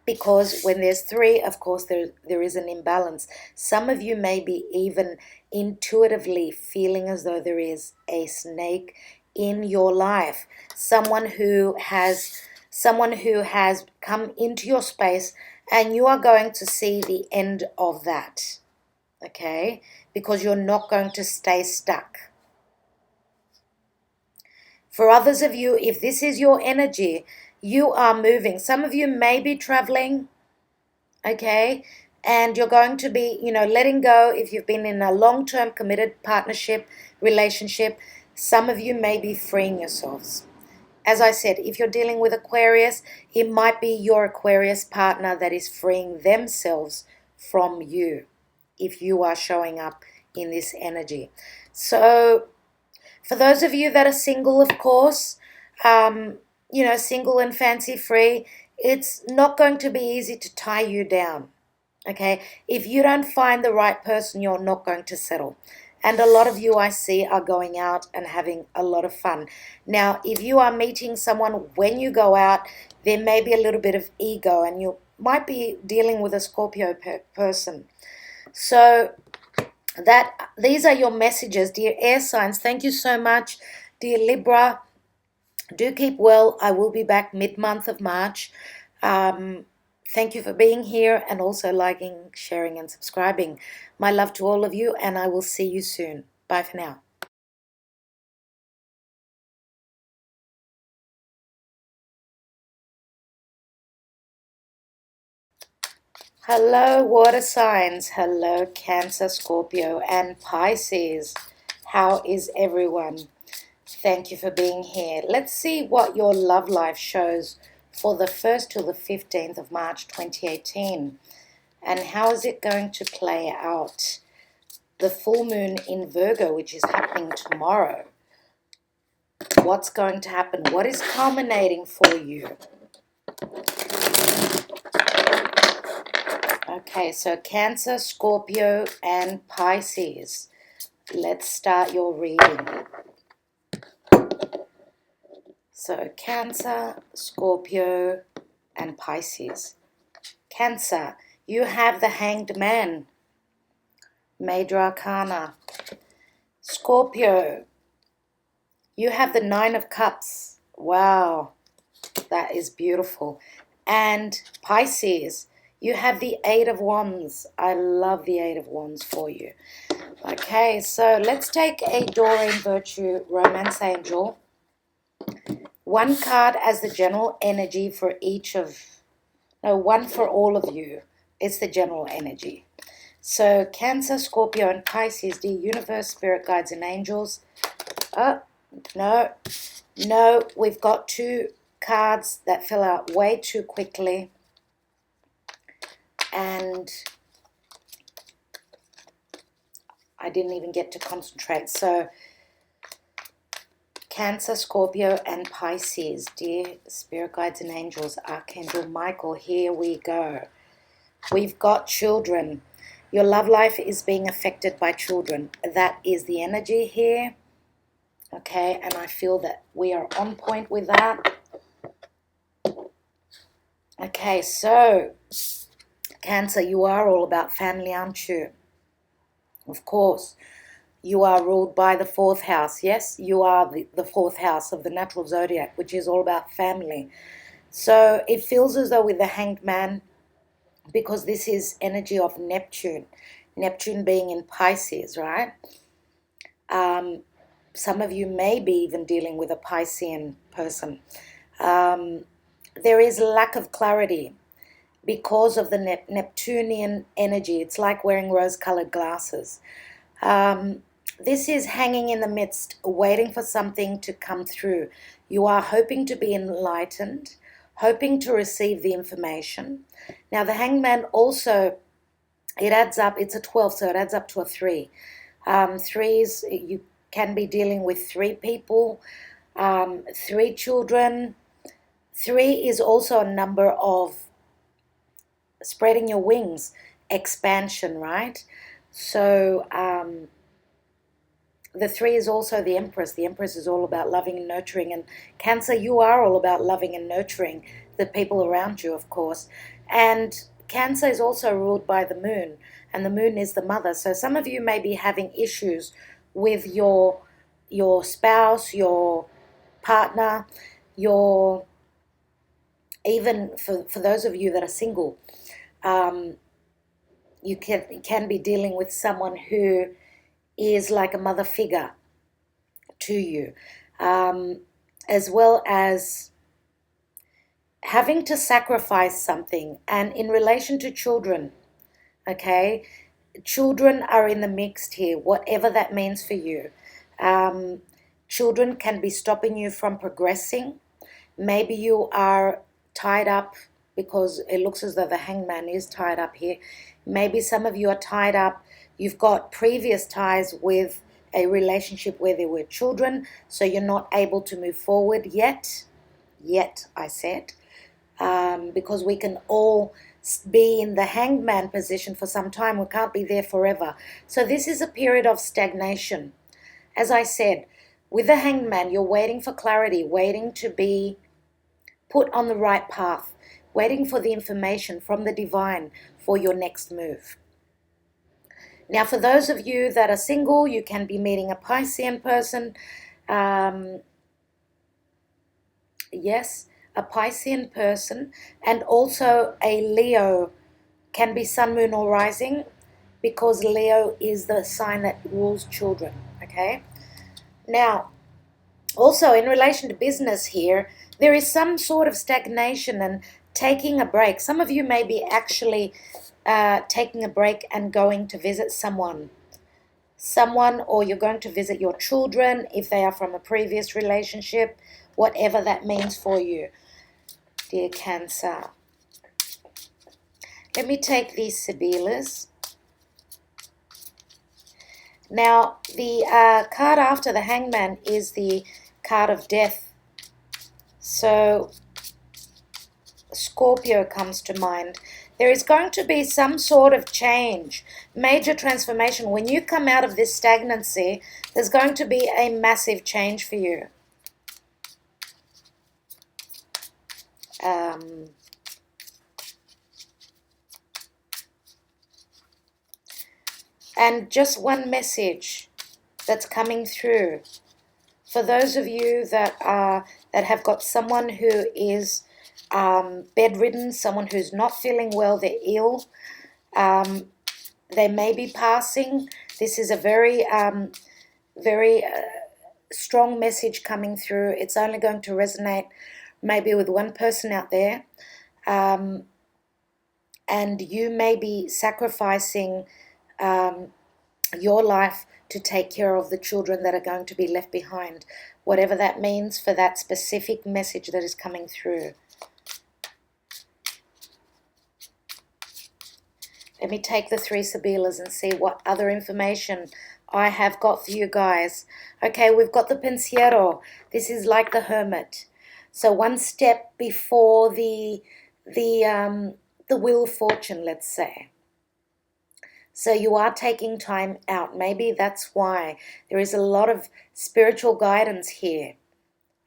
because when there's 3, of course, there is an imbalance. Some of you may be even intuitively feeling as though there is a snake in your life. Someone who has come into your space, and you are going to see the end of that. Okay? Because you're not going to stay stuck. For others of you, if this is your energy, you are moving. Some of you may be traveling, okay? And you're going to be, letting go if you've been in a long-term committed partnership, relationship. Some of you may be freeing yourselves. As I said, if you're dealing with Aquarius, it might be your Aquarius partner that is freeing themselves from you, if you are showing up in this energy. So for those of you that are single, of course, single and fancy free, it's not going to be easy to tie you down. Okay, if you don't find the right person, you're not going to settle. And a lot of you I see are going out and having a lot of fun. Now, if you are meeting someone when you go out, there may be a little bit of ego, and you might be dealing with a Scorpio person. So these are your messages, dear air signs. Thank you so much, dear Libra. Do keep well. I will be back mid-month of March. Thank you for being here and also liking, sharing, and subscribing. My love to all of you, and I will see you soon. Bye for now. Hello, water signs. Hello, Cancer, Scorpio, and Pisces. How is everyone? Thank you for being here. Let's see what your love life shows for the 1st to the 15th of March 2018. And how is it going to play out? The full moon in Virgo, which is happening tomorrow. What's going to happen? What is culminating for you? Okay, so Cancer, Scorpio, and Pisces. Let's start your reading. So Cancer, Scorpio, and Pisces. Cancer, you have the Hanged Man, Major Arcana. Scorpio, you have the Nine of Cups. Wow, that is beautiful. And Pisces, you have the Eight of Wands. I love the Eight of Wands for you. Okay, so let's take a Doreen Virtue Romance Angel. One card as the general energy for each of, no, one for all of you. It's the general energy. So Cancer, Scorpio, and Pisces, dear universe, spirit guides, and angels. Oh, no, we've got two cards that fill out way too quickly. And I didn't even get to concentrate. So Cancer, Scorpio, and Pisces, dear spirit guides and angels, Archangel Michael, here we go. We've got children. Your love life is being affected by children. That is the energy here. Okay, and I feel that we are on point with that. Okay, so Cancer, you are all about family, aren't you? Of course. You are ruled by the 4th house. Yes, you are the 4th house of the natural zodiac, which is all about family. So it feels as though with the Hanged Man, because this is energy of Neptune, Neptune being in Pisces, right? Some of you may be even dealing with a Piscean person. There is lack of clarity because of the Neptunian energy. It's like wearing rose-colored glasses. This is hanging in the midst, waiting for something to come through. You are hoping to be enlightened, hoping to receive the information. Now, the Hanged Man also, it adds up, it's a 12, so it adds up to a 3. Threes, you can be dealing with 3 people, 3 children. 3 is also a number of spreading your wings, expansion, right? So the 3 is also the Empress. The Empress is all about loving and nurturing. And Cancer, you are all about loving and nurturing the people around you, of course. And Cancer is also ruled by the moon. And the moon is the mother. So some of you may be having issues with your spouse, your partner, your, even for those of you that are single, you can be dealing with someone who is like a mother figure to you, as well as having to sacrifice something. And in relation to children, okay, children are in the mix here, whatever that means for you. Children can be stopping you from progressing. Maybe you are tied up, because it looks as though the Hanged Man is tied up here. Maybe some of you are tied up. You've got previous ties with a relationship where there were children, so you're not able to move forward yet. Yet, I said. because we can all be in the hanged man position for some time. We can't be there forever. So this is a period of stagnation. As I said, with the hanged man, you're waiting for clarity, waiting to be put on the right path, waiting for the information from the divine for your next move. Now, for those of you that are single, you can be meeting a Piscean person. Yes, a Piscean person, and also a Leo, can be sun, moon, or rising, because Leo is the sign that rules children, okay? Now, also in relation to business here, there is some sort of stagnation and taking a break. Some of you may be actually taking a break and going to visit someone, or you're going to visit your children if they are from a previous relationship, whatever that means for you, dear Cancer. Let me take these Sibilas. Now, the card after the Hangman is the card of death. So, Scorpio comes to mind. There is going to be some sort of change, major transformation. When you come out of this stagnancy, there's going to be a massive change for you. And just one message that's coming through. For those of you that have got someone who is bedridden, someone who's not feeling well, they're ill, they may be passing. This is a very strong message coming through. It's only going to resonate maybe with one person out there. And you may be sacrificing your life to take care of the children that are going to be left behind, whatever that means for that specific message that is coming through. Let me take the three Sibilas and see what other information I have got for you guys. Okay, we've got the Pensiero. This is like the Hermit. So one step before the Wheel of Fortune, let's say. So you are taking time out. Maybe that's why there is a lot of spiritual guidance here.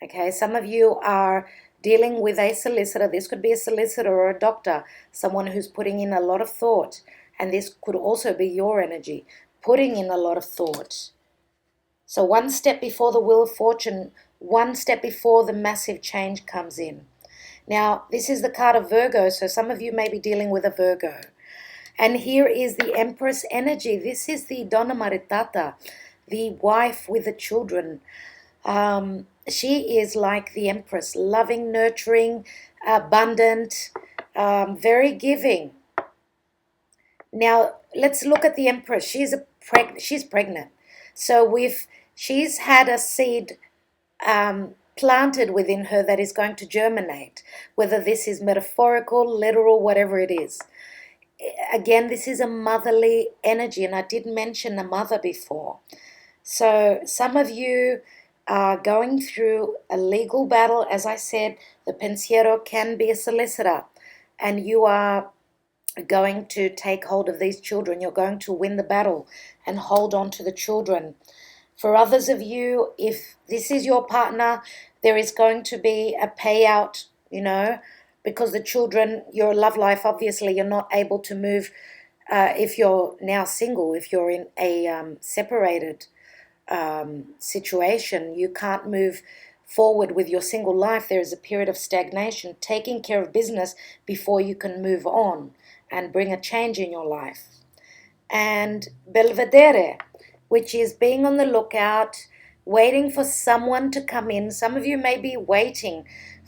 Okay, some of you are dealing with a solicitor. This could be a solicitor or a doctor, someone who's putting in a lot of thought. And this could also be your energy, putting in a lot of thought. So one step before the Wheel of Fortune, one step before the massive change comes in. Now, this is the card of Virgo, so some of you may be dealing with a Virgo. And here is the Empress energy. This is the Donna Maritata, the wife with the children. She is like the Empress, loving, nurturing, abundant, very giving. Now, let's look at the Empress. She's pregnant. So she's had a seed planted within her that is going to germinate, whether this is metaphorical, literal, whatever it is. Again, this is a motherly energy, and I did mention a mother before. So some of you are going through a legal battle. As I said, the Pensiero can be a solicitor, and you are going to take hold of these children. You're going to win the battle and hold on to the children. For others of you, if this is your partner, there is going to be a payout, because the children, your love life, obviously you're not able to move if you're now single. If you're in a separated situation, you can't move forward with your single life. There is a period of stagnation, taking care of business before you can move on and bring a change in your life. And Belvedere, which is being on the lookout, waiting for someone to come in. Some of you may be waiting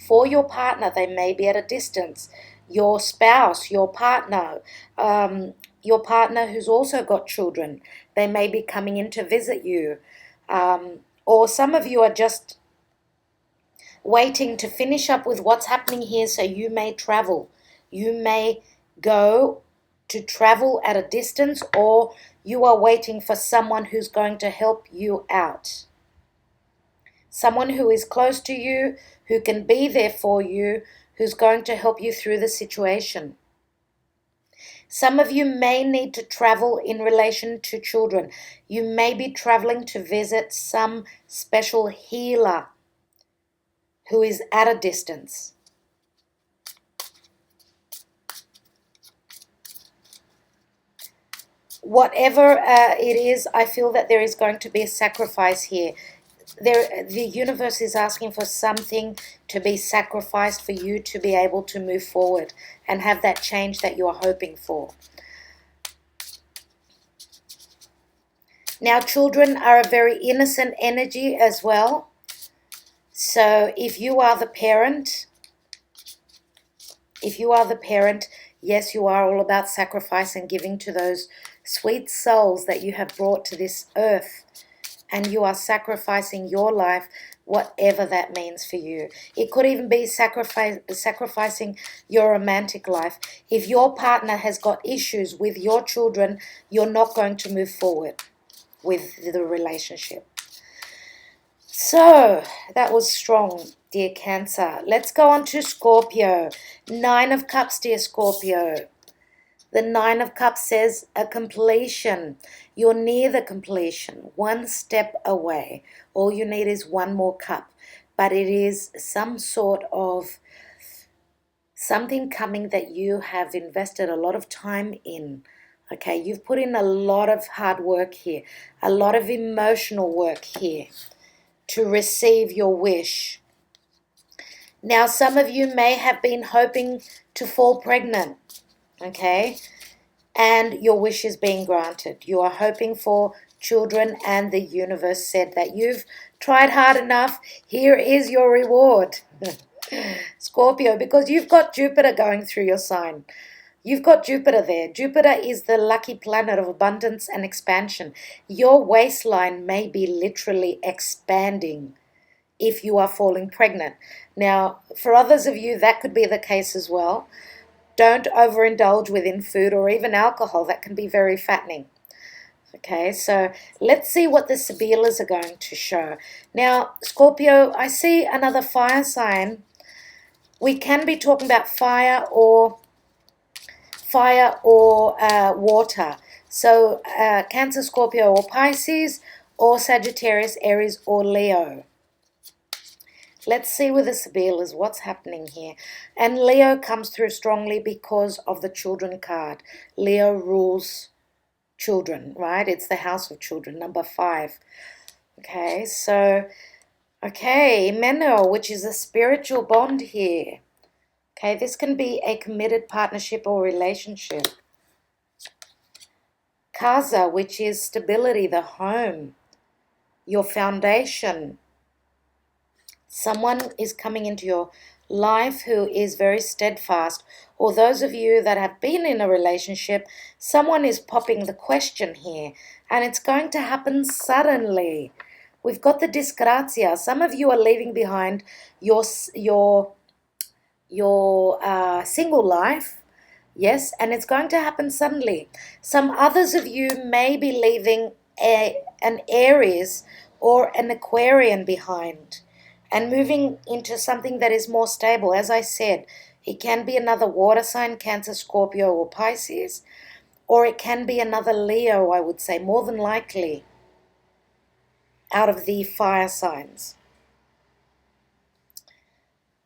for your partner. They may be at a distance. Your spouse, your partner who's also got children, they may be coming in to visit you. Or some of you are just waiting to finish up with what's happening here so you may travel. You may go to travel at a distance, or you are waiting for someone who's going to help you out. Someone who is close to you, who can be there for you, who's going to help you through the situation. Some of you may need to travel in relation to children. You may be traveling to visit some special healer who is at a distance. Whatever it is, I feel that there is going to be a sacrifice here. The universe is asking for something to be sacrificed for you to be able to move forward and have that change that you are hoping for. Now, children are a very innocent energy as well. So if you are the parent, yes, you are all about sacrifice and giving to those sweet souls that you have brought to this earth. And you are sacrificing your life, whatever that means for you. It could even be sacrificing your romantic life. If your partner has got issues with your children, you're not going to move forward with the relationship. So, that was strong, dear Cancer. Let's go on to Scorpio. 9 of Cups, dear Scorpio. The 9 of Cups says a completion. You're near the completion, one step away. All you need is one more cup. But it is some sort of something coming that you have invested a lot of time in. Okay, you've put in a lot of hard work here, a lot of emotional work here to receive your wish. Now, some of you may have been hoping to fall pregnant. Okay, and your wish is being granted. You are hoping for children, and the universe said that you've tried hard enough. Here is your reward, Scorpio, because you've got Jupiter going through your sign. You've got Jupiter there. Jupiter is the lucky planet of abundance and expansion. Your waistline may be literally expanding if you are falling pregnant. Now, for others of you, that could be the case as well. Don't overindulge within food or even alcohol. That can be very fattening. Okay, so let's see what the Sibilas are going to show. Now, Scorpio, I see another fire sign. We can be talking about fire or water. So Cancer, Scorpio, or Pisces, or Sagittarius, Aries, or Leo. Let's see with the Sibilas what's happening here. And Leo comes through strongly because of the children card. Leo rules children, right? It's the house of children, number 5. Okay, so, okay, Meno, which is a spiritual bond here. Okay, this can be a committed partnership or relationship. Casa, which is stability, the home, your foundation. Someone is coming into your life who is very steadfast. Or those of you that have been in a relationship, someone is popping the question here. And it's going to happen suddenly. We've got the disgrazia. Some of you are leaving behind your single life. Yes, and it's going to happen suddenly. Some others of you may be leaving an Aries or an Aquarian behind and moving into something that is more stable. As I said, it can be another water sign, Cancer, Scorpio, or Pisces, or it can be another Leo, I would say, more than likely, out of the fire signs.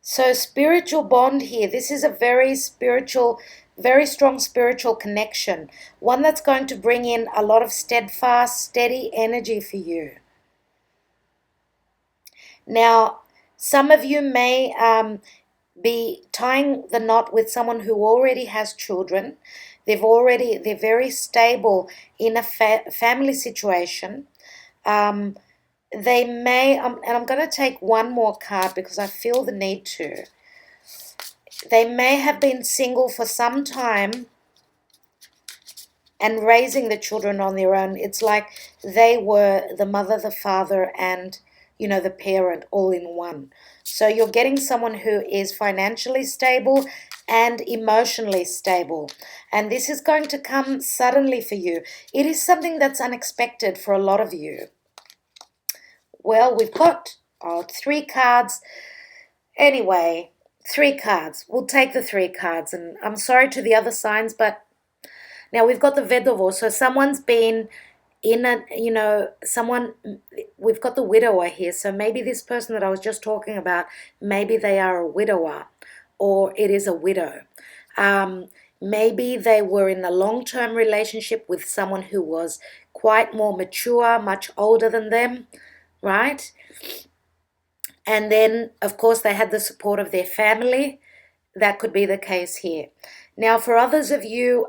So spiritual bond here, this is a very spiritual, very strong spiritual connection, one that's going to bring in a lot of steadfast, steady energy for you. Now, some of you may be tying the knot with someone who already has children. They're very stable in a family situation. They may, and I'm going to take one more card because I feel the need to. They may have been single for some time and raising the children on their own. It's like they were the mother, the father, and, you know, the parent all in one. So you're getting someone who is financially stable and emotionally stable. And this is going to come suddenly for you. It is something that's unexpected for a lot of you. Well, we've got 3 cards. Anyway, 3 cards. We'll take the 3 cards. And I'm sorry to the other signs, but now we've got the Vedovo. So someone's been in a, we've got the widower here. So maybe this person that I was just talking about, maybe they are a widower or it is a widow. Maybe they were in a long-term relationship with someone who was quite more mature, much older than them, right? And then, of course, they had the support of their family. That could be the case here. Now, for others of you,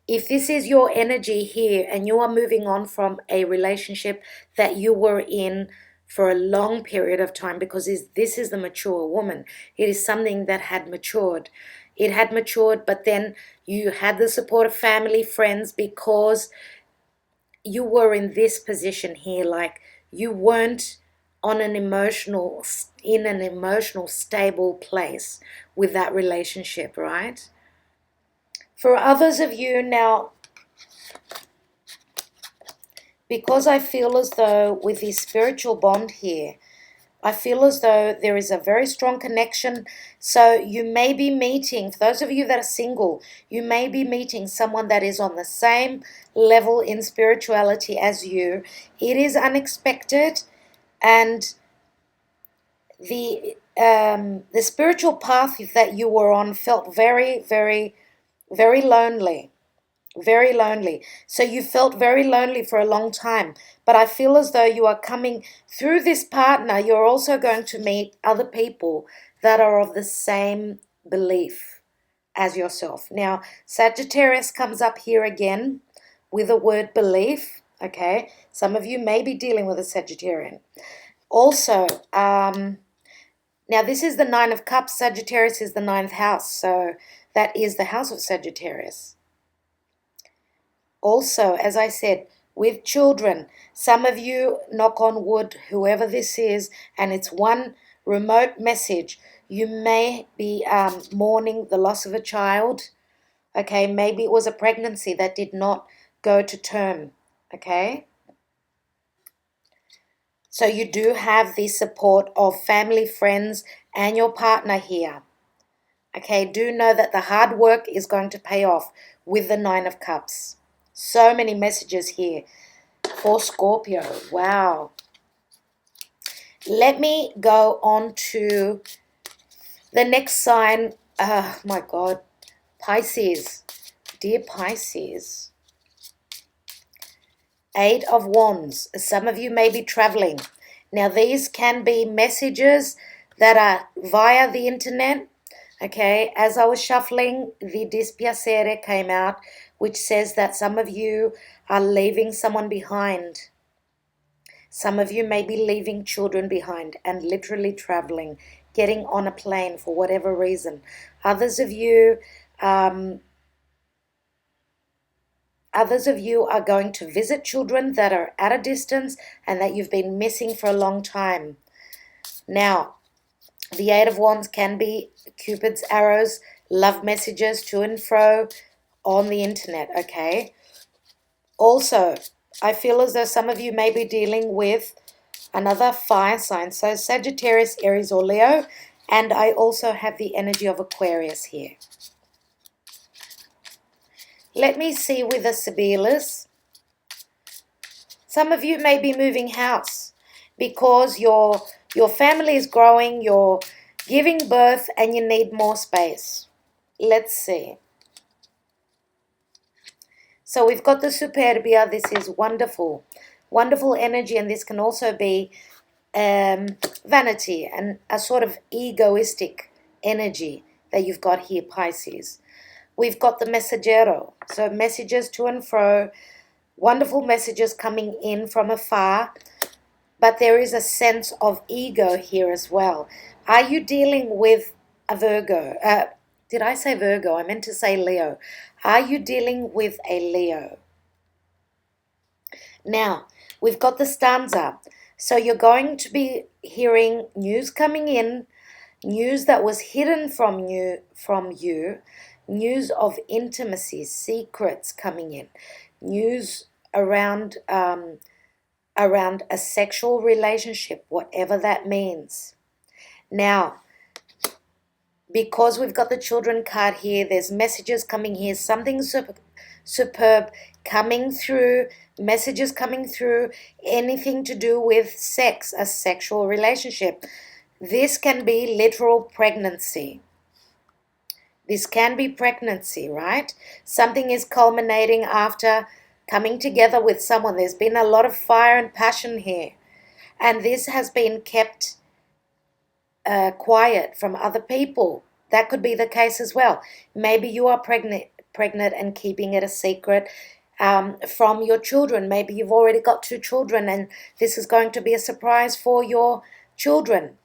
if this is your energy here and you are moving on from a relationship that you were in for a long period of time, because this is the mature woman, it is something that had matured. It had matured, but then you had the support of family, friends, because you were in this position here, like you weren't in an emotional stable place with that relationship, right? For others of you now, because I feel as though with this spiritual bond here, I feel as though there is a very strong connection. So you may be meeting, for those of you that are single, you may be meeting someone that is on the same level in spirituality as you. It is unexpected, and the spiritual path that you were on felt very, very, very lonely. Very lonely. So you felt very lonely for a long time. But I feel as though you are coming through this partner, you're also going to meet other people that are of the same belief as yourself. Now, Sagittarius comes up here again with the word belief. Okay. Some of you may be dealing with a Sagittarian. Also, now this is the 9 of Cups. Sagittarius is the 9th house. So that is the house of Sagittarius. Also, as I said, with children, some of you, knock on wood, whoever this is, and it's one remote message, you may be mourning the loss of a child. Okay, maybe it was a pregnancy that did not go to term. Okay, so you do have the support of family, friends, and your partner here. Okay, do know that the hard work is going to pay off with the 9 of Cups. So many messages here for Scorpio. Wow. Let me go on to the next sign. Oh my God. Pisces. Dear Pisces. 8 of Wands. Some of you may be traveling. Now these can be messages that are via the internet. Okay, as I was shuffling, the Dispiacere came out, which says that some of you are leaving someone behind. Some of you may be leaving children behind and literally traveling, getting on a plane for whatever reason. Others of you are going to visit children that are at a distance and that you've been missing for a long time. Now, the 8 of Wands can be Cupid's arrows, love messages to and fro on the internet, okay? Also, I feel as though some of you may be dealing with another fire sign. So Sagittarius, Aries, or Leo. And I also have the energy of Aquarius here. Let me see with the Sibilas. Some of you may be moving house because your family is growing, you're giving birth, and you need more space. Let's see. So we've got the Superbia. This is wonderful. Wonderful energy, and this can also be vanity and a sort of egoistic energy that you've got here, Pisces. We've got the Messaggero, so messages to and fro, wonderful messages coming in from afar, but there is a sense of ego here as well. Are you dealing with a Virgo? Did I say Virgo? I meant to say Leo. Are you dealing with a Leo? Now, we've got the stanza. So you're going to be hearing news coming in, news that was hidden from you, news of intimacy, secrets coming in, news around a sexual relationship, whatever that means. Now, because we've got the children card here, there's messages coming here, something superb coming through, messages coming through, anything to do with sex, a sexual relationship. This can be literal pregnancy. This can be pregnancy, right? Something is culminating after coming together with someone. There's been a lot of fire and passion here. And this has been kept quiet from other people. That could be the case as well. Maybe you are pregnant and keeping it a secret from your children. Maybe you've already got 2 children and this is going to be a surprise for your children.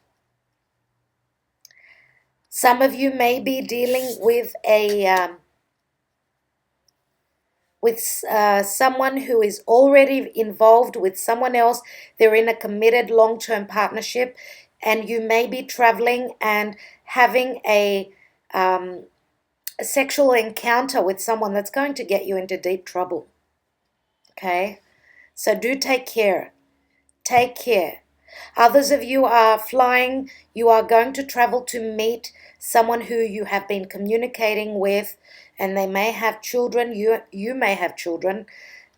Some of you may be dealing with someone who is already involved with someone else. They're in a committed long-term partnership, and you may be traveling and having a sexual encounter with someone that's going to get you into deep trouble. Okay? So do take care. Take care. Others of you are flying. You are going to travel to meet someone who you have been communicating with, and they may have children. You may have children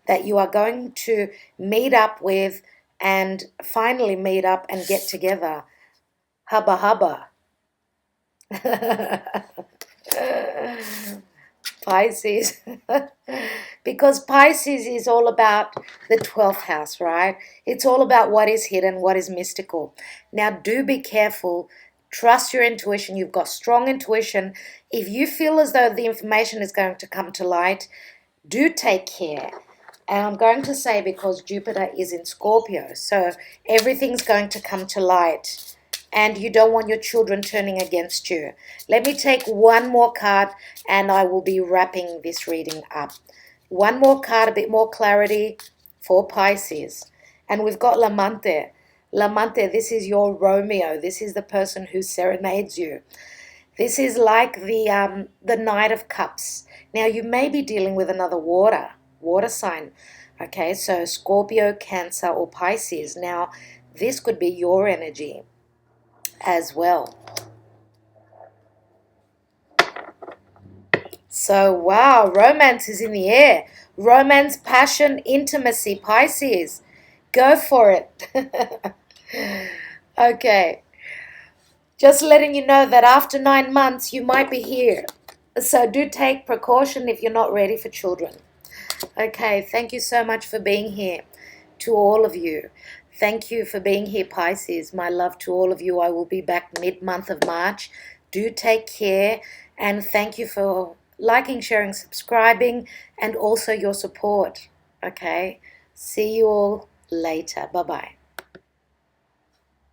that you are going to meet up with and finally meet up and get together. Hubba hubba. Pisces. Because Pisces is all about the 12th house, right? It's all about what is hidden, what is mystical. Now, do be careful. Trust your intuition. You've got strong intuition. If you feel as though the information is going to come to light, do take care. And I'm going to say because Jupiter is in Scorpio, so everything's going to come to light. And you don't want your children turning against you. Let me take one more card and I will be wrapping this reading up. One more card, a bit more clarity for Pisces. And we've got L'Amante. L'Amante, this is your Romeo. This is the person who serenades you. This is like the Knight of Cups. Now, you may be dealing with another water sign. Okay, so Scorpio, Cancer, or Pisces. Now, this could be your energy as well. So, wow, romance is in the air. Romance, passion, intimacy, Pisces. Go for it. Okay. Just letting you know that after 9 months, you might be here. So do take precaution if you're not ready for children. Okay, thank you so much for being here. To all of you. Thank you for being here, Pisces. My love to all of you. I will be back mid-month of March. Do take care. And thank you for liking, sharing, subscribing, and also your support. Okay? See you all later. Bye-bye.